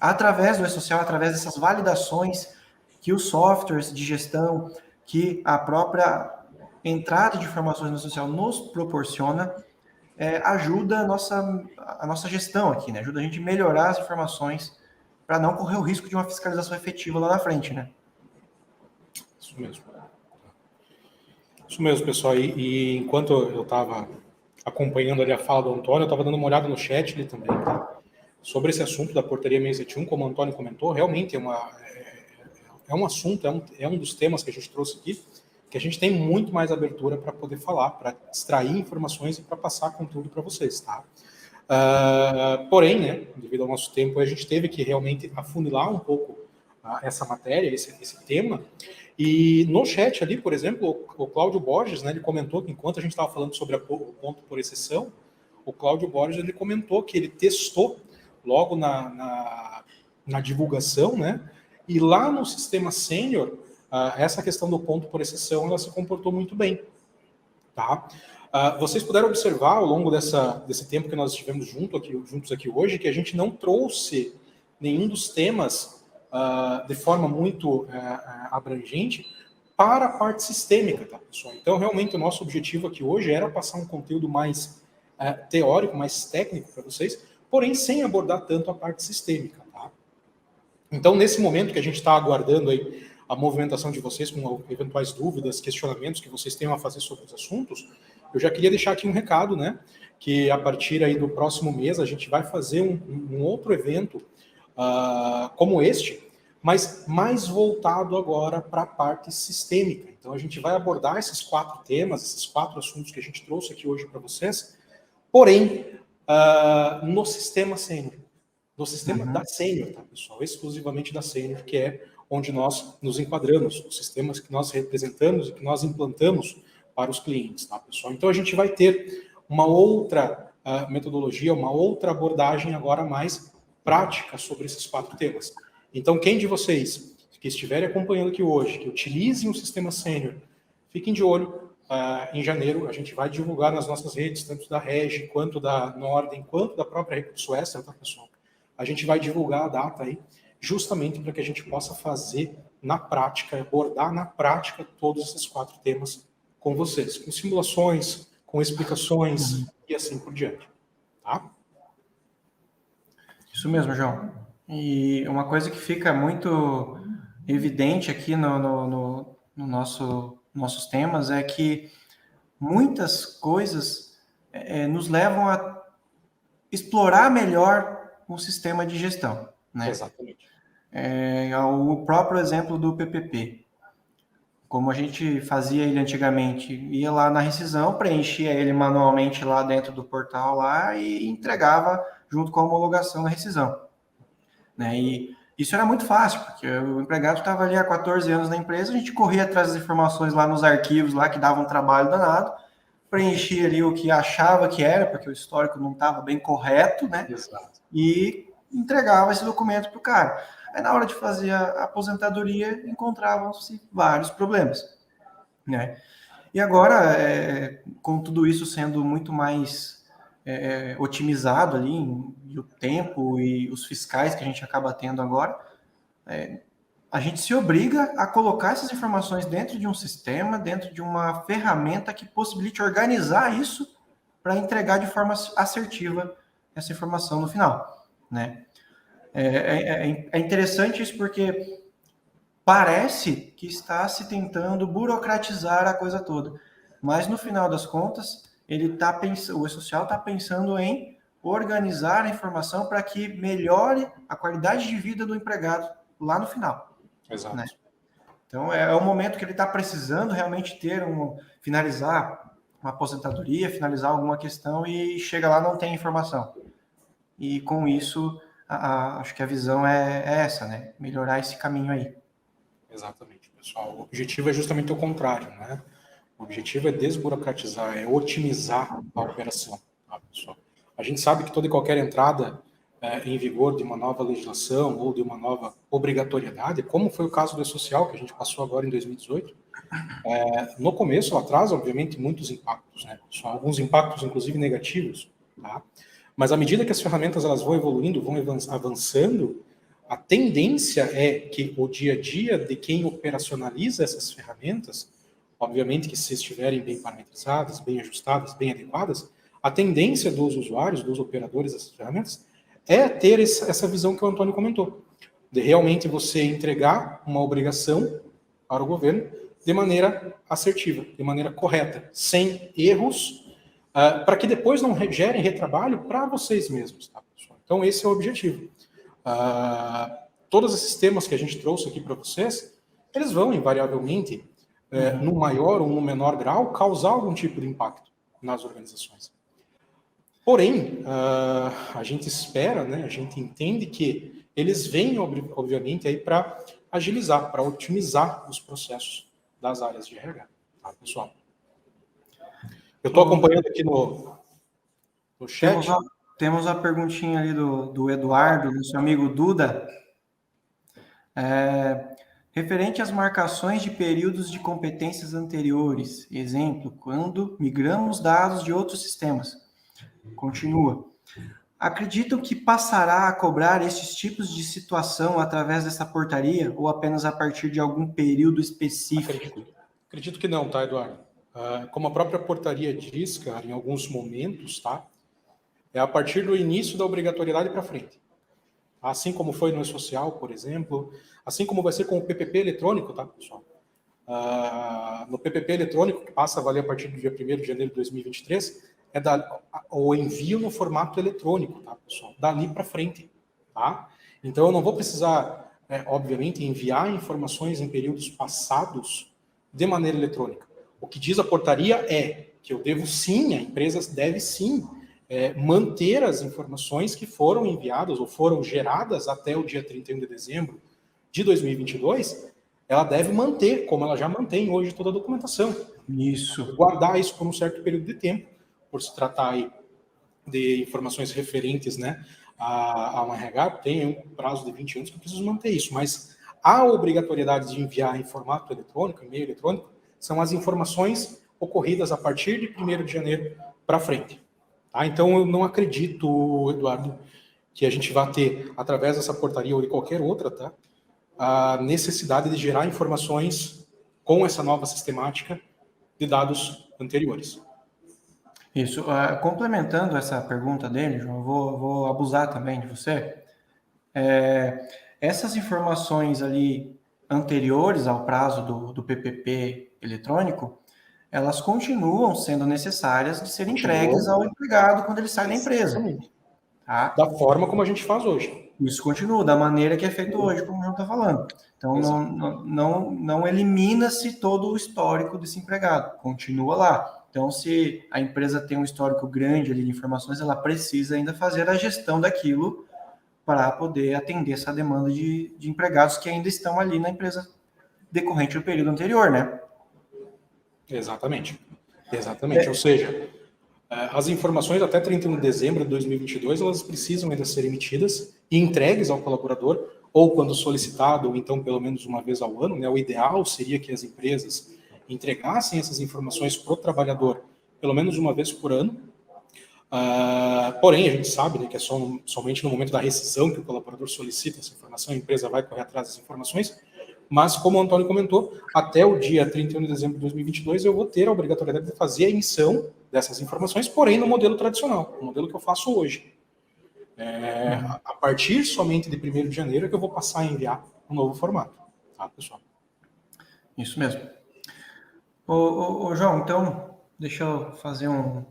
através do E-Social, através dessas validações que os softwares de gestão, que a própria entrada de informações no E-Social nos proporciona, ajuda a nossa gestão aqui, né? Ajuda a gente a melhorar as informações para não correr o risco de uma fiscalização efetiva lá na frente, né? Isso mesmo. Isso mesmo, pessoal. E enquanto eu estava acompanhando ali a fala do Antônio, eu estava dando uma olhada no chat ali também, tá? Sobre esse assunto da portaria 671, como o Antônio comentou, realmente é um assunto, é um dos temas que a gente trouxe aqui, que a gente tem muito mais abertura para poder falar, para extrair informações e para passar conteúdo para vocês, tá? Porém, né, devido ao nosso tempo, a gente teve que realmente afunilar um pouco essa matéria, esse tema. E no chat ali, por exemplo, o Cláudio Borges, né, ele comentou que enquanto a gente estava falando sobre o ponto por exceção, o Cláudio Borges ele comentou que ele testou logo na divulgação, né, e lá no sistema sênior, essa questão do ponto por exceção, ela se comportou muito bem, tá? Vocês puderam observar ao longo desse tempo que nós estivemos juntos aqui hoje, que a gente não trouxe nenhum dos temas de forma muito abrangente para a parte sistêmica, tá, pessoal? Então, realmente, o nosso objetivo aqui hoje era passar um conteúdo mais teórico, mais técnico para vocês, porém sem abordar tanto a parte sistêmica, tá? Então, nesse momento que a gente está aguardando aí a movimentação de vocês com eventuais dúvidas, questionamentos que vocês tenham a fazer sobre os assuntos, eu já queria deixar aqui um recado, né? Que a partir aí do próximo mês a gente vai fazer um outro evento como este, mas mais voltado agora para a parte sistêmica. Então a gente vai abordar esses 4 temas, esses 4 assuntos que a gente trouxe aqui hoje para vocês, porém no sistema sênior, no sistema da sênior, tá, pessoal? Exclusivamente da sênior, que é onde nós nos enquadramos, os sistemas que nós representamos e que nós implantamos para os clientes, tá, pessoal? Então a gente vai ter uma outra metodologia, uma outra abordagem agora mais prática sobre esses 4 temas. Então, quem de vocês que estiverem acompanhando aqui hoje, que utilizem o sistema sênior, fiquem de olho. Em janeiro, a gente vai divulgar nas nossas redes, tanto da Regi, quanto da Norden, quanto da própria Recurso Extra, tá, pessoal? A gente vai divulgar a data aí, justamente para que a gente possa fazer na prática, abordar na prática todos esses 4 temas com vocês, com simulações, com explicações e assim por diante, tá? Isso mesmo, João. E uma coisa que fica muito evidente aqui no nossos temas é que muitas coisas nos levam a explorar melhor um sistema de gestão, né? Exatamente. O próprio exemplo do PPP. Como a gente fazia ele antigamente, ia lá na rescisão, preenchia ele manualmente lá dentro do portal lá e entregava junto com a homologação da rescisão, né? E isso era muito fácil, porque o empregado estava ali há 14 anos na empresa, a gente corria atrás das informações lá nos arquivos lá que davam um trabalho danado, preenchia ali o que achava que era, porque o histórico não estava bem correto, né? Exato. E entregava esse documento para o cara. Aí, na hora de fazer a aposentadoria, encontravam-se vários problemas, né? E agora, com tudo isso sendo muito mais otimizado ali, e o tempo e os fiscais que a gente acaba tendo agora, a gente se obriga a colocar essas informações dentro de um sistema, dentro de uma ferramenta que possibilite organizar isso para entregar de forma assertiva essa informação no final, né? É interessante isso porque parece que está se tentando burocratizar a coisa toda, mas no final das contas, o E-Social está pensando em organizar a informação para que melhore a qualidade de vida do empregado lá no final. Exato. Né? Então, é o momento que ele está precisando realmente finalizar uma aposentadoria, finalizar alguma questão e chega lá não tem informação. E com isso, acho que a visão é essa, né? Melhorar esse caminho aí. Exatamente, pessoal. O objetivo é justamente o contrário, né? O objetivo é desburocratizar, é otimizar a operação, tá, pessoal? A gente sabe que toda e qualquer entrada em vigor de uma nova legislação ou de uma nova obrigatoriedade, como foi o caso do E-Social, que a gente passou agora em 2018, no começo, ela traz, obviamente, muitos impactos, né? São alguns impactos, inclusive, negativos, tá? Mas à medida que as ferramentas elas vão evoluindo, vão avançando, a tendência é que o dia a dia de quem operacionaliza essas ferramentas, obviamente que se estiverem bem parametrizadas, bem ajustadas, bem adequadas, a tendência dos usuários, dos operadores dessas ferramentas, é ter essa visão que o Antônio comentou, de realmente você entregar uma obrigação para o governo de maneira assertiva, de maneira correta, sem erros, para que depois não gerem retrabalho para vocês mesmos, tá, pessoal? Então, esse é o objetivo. Todos esses temas que a gente trouxe aqui para vocês, eles vão, invariavelmente, no maior ou no menor grau, causar algum tipo de impacto nas organizações. Porém, a gente espera, né, a gente entende que eles vêm, obviamente, aí para agilizar, para otimizar os processos das áreas de RH, tá, pessoal? Eu estou acompanhando aqui no chat. Temos a perguntinha ali do Eduardo, do seu amigo Duda. Referente às marcações de períodos de competências anteriores, exemplo, quando migramos dados de outros sistemas. Continua. Acreditam que passará a cobrar esses tipos de situação através dessa portaria ou apenas a partir de algum período específico? Acredito que não, tá, Eduardo? Como a própria portaria diz, cara, em alguns momentos, tá? É a partir do início da obrigatoriedade para frente. Assim como foi no E-Social, por exemplo, assim como vai ser com o PPP eletrônico, tá, pessoal? No PPP eletrônico, que passa a valer a partir do dia 1º de janeiro de 2023, o envio no formato eletrônico, tá, pessoal? Dali para frente, tá? Então, eu não vou precisar, obviamente, enviar informações em períodos passados de maneira eletrônica. O que diz a portaria é que eu devo sim, a empresa deve sim, manter as informações que foram enviadas ou foram geradas até o dia 31 de dezembro de 2022, ela deve manter, como ela já mantém hoje, toda a documentação. Isso. Guardar isso por um certo período de tempo, por se tratar aí de informações referentes, né, a um RH, tem um prazo de 20 anos que eu preciso manter isso, mas a obrigatoriedade de enviar em formato eletrônico, e-mail eletrônico, são as informações ocorridas a partir de 1º de janeiro para frente. Tá? Então, eu não acredito, Eduardo, que a gente vá ter, através dessa portaria ou de qualquer outra, tá, a necessidade de gerar informações com essa nova sistemática de dados anteriores. Isso. Complementando essa pergunta dele, João, eu vou abusar também de você. Essas informações ali anteriores ao prazo do PPP eletrônico, elas continuam sendo necessárias de serem entregues ao empregado quando ele sai da empresa. Tá? Da forma como a gente faz hoje. Isso continua, da maneira que é feito hoje, como o João está falando. Então, não elimina-se todo o histórico desse empregado, continua lá. Então, se a empresa tem um histórico grande ali de informações, ela precisa ainda fazer a gestão daquilo para poder atender essa demanda de empregados que ainda estão ali na empresa decorrente do período anterior, né? Exatamente. Ou seja, as informações até 31 de dezembro de 2022, elas precisam ainda ser emitidas e entregues ao colaborador, ou quando solicitado, ou então pelo menos uma vez ao ano, né? O ideal seria que as empresas entregassem essas informações para o trabalhador pelo menos uma vez por ano. Porém, a gente sabe, né, que é somente no momento da rescisão que o colaborador solicita essa informação, a empresa vai correr atrás das informações, mas, como o Antônio comentou, até o dia 31 de dezembro de 2022 eu vou ter a obrigatoriedade de fazer a emissão dessas informações, porém no modelo tradicional, o modelo que eu faço hoje. A partir somente de 1º de janeiro é que eu vou passar a enviar um novo formato, tá, pessoal? Isso mesmo. Ô, João, então, deixa eu fazer um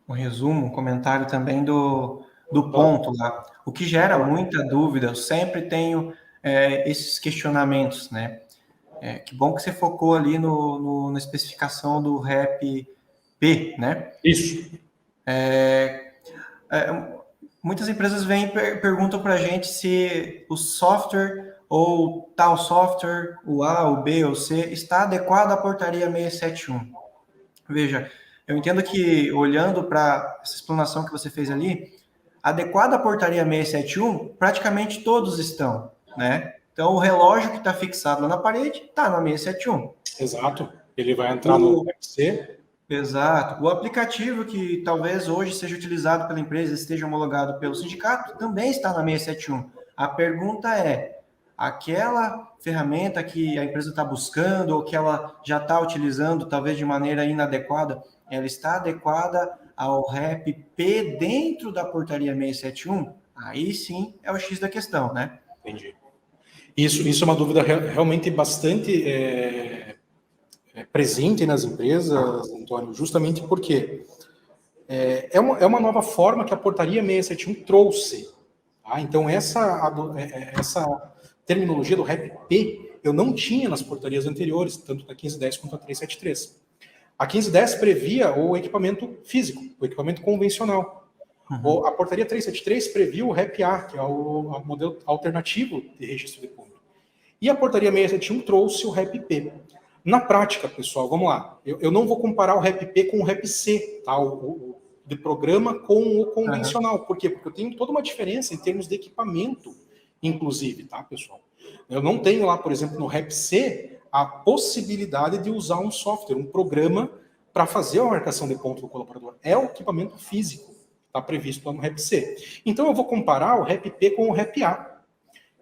resumo, um comentário também do ponto lá. O que gera muita dúvida, eu sempre tenho esses questionamentos, né? Que bom que você focou ali na especificação do REP-P, né? Isso. Muitas empresas vêm e perguntam para a gente se o software ou tal software, o A, o B ou o C, está adequado à portaria 671. Veja, eu entendo que, olhando para essa explanação que você fez ali, adequado à portaria 671, praticamente todos estão, né? Então, o relógio que está fixado lá na parede está na 671. Exato. Ele vai entrar no REP-C. Exato. O aplicativo que talvez hoje seja utilizado pela empresa, esteja homologado pelo sindicato, também está na 671. A pergunta é, aquela ferramenta que a empresa está buscando ou que ela já está utilizando, talvez de maneira inadequada, ela está adequada ao REP-P dentro da portaria 671? Aí sim é o X da questão, né? Entendi. Isso é uma dúvida realmente bastante presente nas empresas, Antônio, justamente porque é uma nova forma que a portaria 671 trouxe. Tá? Então, essa terminologia do REP-P eu não tinha nas portarias anteriores, tanto da 1510 quanto da 373. A 1510 previa o equipamento físico, o equipamento convencional. Uhum. A portaria 373 previa o REP-A, que é o modelo alternativo de registro de ponto. E a portaria 671 trouxe o REP-P. Na prática, pessoal, vamos lá. Eu não vou comparar o REP-P com o REP-C, tá? O de programa com o convencional. Uhum. Por quê? Porque eu tenho toda uma diferença em termos de equipamento, inclusive, tá, pessoal? Eu não tenho lá, por exemplo, no REP-C, a possibilidade de usar um software, um programa, para fazer a marcação de ponto do colaborador. É o equipamento físico, está previsto lá no REP-C. Então, eu vou comparar o REP-P com o REP-A,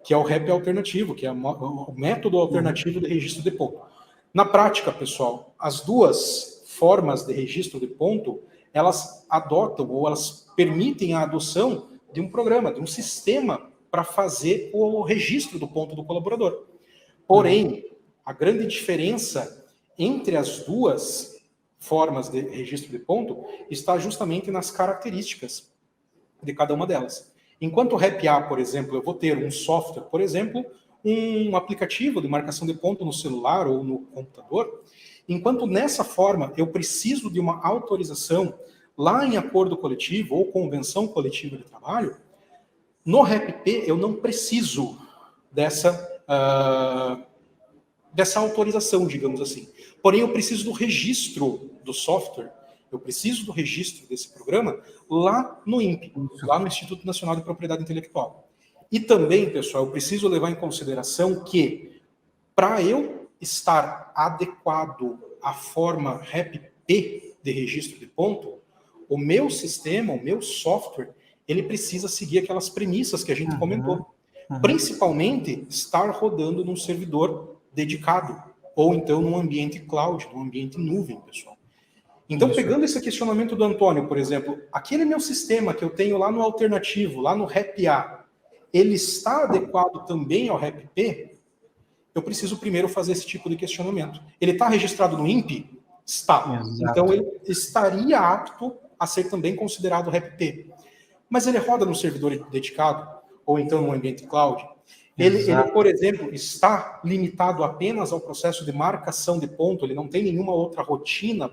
que é o REP alternativo, que é o método alternativo de registro de ponto. Na prática, pessoal, as duas formas de registro de ponto, elas adotam ou elas permitem a adoção de um programa, de um sistema para fazer o registro do ponto do colaborador. Porém, a grande diferença entre as duas formas de registro de ponto está justamente nas características de cada uma delas. Enquanto o REP-A, por exemplo, eu vou ter um software, por exemplo, um aplicativo de marcação de ponto no celular ou no computador, enquanto nessa forma eu preciso de uma autorização lá em acordo coletivo ou convenção coletiva de trabalho, no REP-P eu não preciso dessa autorização, digamos assim. Porém, eu preciso do registro do software, eu preciso do registro desse programa lá no INPE, lá no Instituto Nacional de Propriedade Intelectual. E também, pessoal, eu preciso levar em consideração que, para eu estar adequado à forma REP-P de registro de ponto, o meu sistema, o meu software, ele precisa seguir aquelas premissas que a gente comentou. Principalmente, estar rodando num servidor dedicado, ou então num ambiente cloud, num ambiente nuvem, pessoal. Então, pegando esse questionamento do Antônio, por exemplo, aquele meu sistema que eu tenho lá no alternativo, lá no REP-A, ele está adequado também ao REP-P? Eu preciso primeiro fazer esse tipo de questionamento. Ele está registrado no INPE? Está. Exato. Então, ele estaria apto a ser também considerado REP-P. Mas ele roda no servidor dedicado? Ou então no ambiente cloud? Ele, por exemplo, está limitado apenas ao processo de marcação de ponto, ele não tem nenhuma outra rotina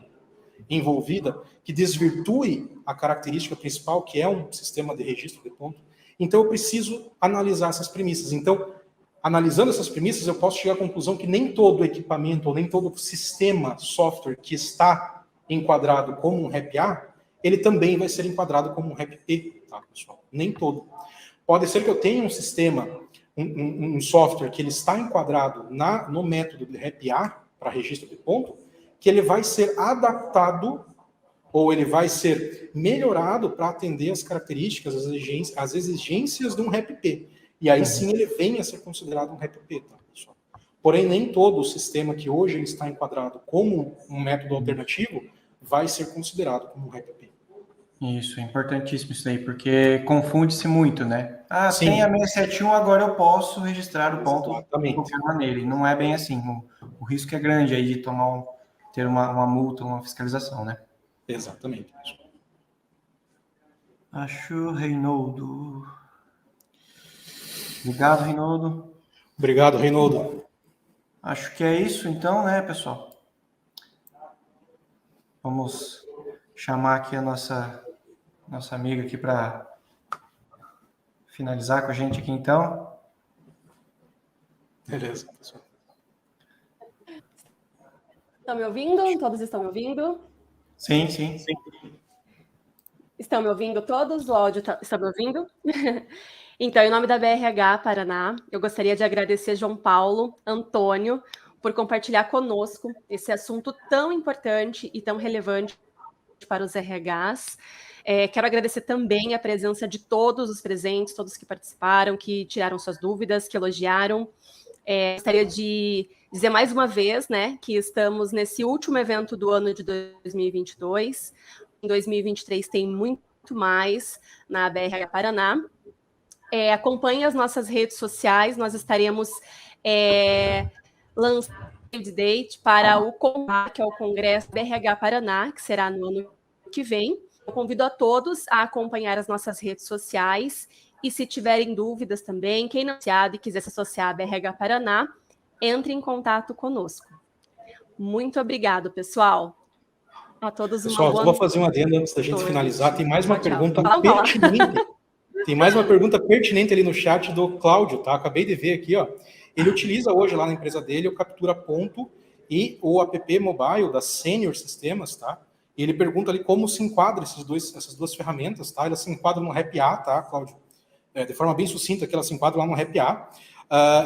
envolvida que desvirtue a característica principal, que é um sistema de registro de ponto. Então, eu preciso analisar essas premissas. Então, analisando essas premissas, eu posso chegar à conclusão que nem todo equipamento ou nem todo sistema, software que está enquadrado como um REP-A, ele também vai ser enquadrado como um REP-P, tá, pessoal? Nem todo. Pode ser que eu tenha um sistema, um software que ele está enquadrado no método de REP-A, para registro de ponto, que ele vai ser adaptado ou ele vai ser melhorado para atender as características, as exigências de um REP-P. E aí sim ele vem a ser considerado um REP-P, tá, pessoal? Porém, nem todo o sistema que hoje ele está enquadrado como um método alternativo vai ser considerado como um REP-P. Isso, é importantíssimo isso aí, porque confunde-se muito, né? Ah, Sim. tem a 671, agora eu posso registrar o ponto Exatamente. de qualquer maneira. E não é bem assim. O risco é grande aí de ter uma multa, uma fiscalização, né? Exatamente. Acho, Reinaldo. Obrigado, Reinaldo. Obrigado, Reinaldo. Acho que é isso então, né, pessoal? Vamos chamar aqui a nossa amiga aqui para finalizar com a gente aqui então. Beleza, pessoal. Estão me ouvindo? Todos estão me ouvindo? Sim, sim. Estão me ouvindo todos? O áudio está me ouvindo? Então, em nome da BRH Paraná, eu gostaria de agradecer João Paulo, Antônio, por compartilhar conosco esse assunto tão importante e tão relevante para os RHs. Quero agradecer também a presença de todos os presentes, todos que participaram, que tiraram suas dúvidas, que elogiaram. Gostaria de dizer mais uma vez, né, que estamos nesse último evento do ano de 2022. Em 2023 tem muito mais na BRH Paraná. Acompanhe as nossas redes sociais, nós estaremos lançando o date para o CONPAR, que é o Congresso BRH Paraná, que será no ano que vem. Eu convido a todos a acompanhar as nossas redes sociais e se tiverem dúvidas também, quem não é associado e quiser se associar à BRH Paraná, entre em contato conosco. Muito obrigado, pessoal. A todos uma Pessoal, boa eu vou fazer um adendo antes da gente noite. finalizar. Tem mais uma pergunta Tchau. pertinente. Tem mais uma pergunta pertinente ali no chat do Cláudio, tá? Acabei de ver aqui, ó. Ele utiliza hoje lá na empresa dele o Captura Ponto e o app mobile da Senior Sistemas, tá? E ele pergunta ali como se enquadra essas duas ferramentas, tá? Elas se enquadram no RapA, tá, Cláudio? De forma bem sucinta, que elas se enquadram lá no RapA.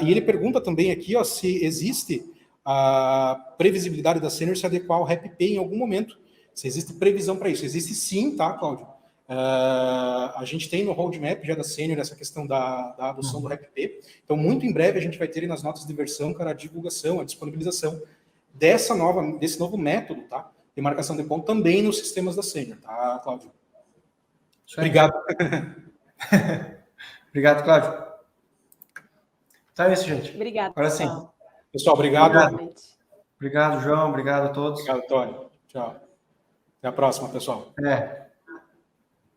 E ele pergunta também aqui, ó, se existe a previsibilidade da Senior se adequar ao RapP em algum momento. Se existe previsão para isso. Existe sim, tá, Cláudio? A gente tem no roadmap já da Senior essa questão da adoção do RapP. Então, muito em breve, a gente vai ter nas notas de versão, cara, a divulgação, a disponibilização desse novo método, tá? De marcação de ponto também nos sistemas da Senior, tá, Cláudio? Obrigado. Obrigado, Cláudio. Então é isso, gente. Obrigada. Agora sim. Pessoal, obrigado. Obrigado, João. Obrigado a todos. Obrigado, Tony. Tchau. Até a próxima, pessoal.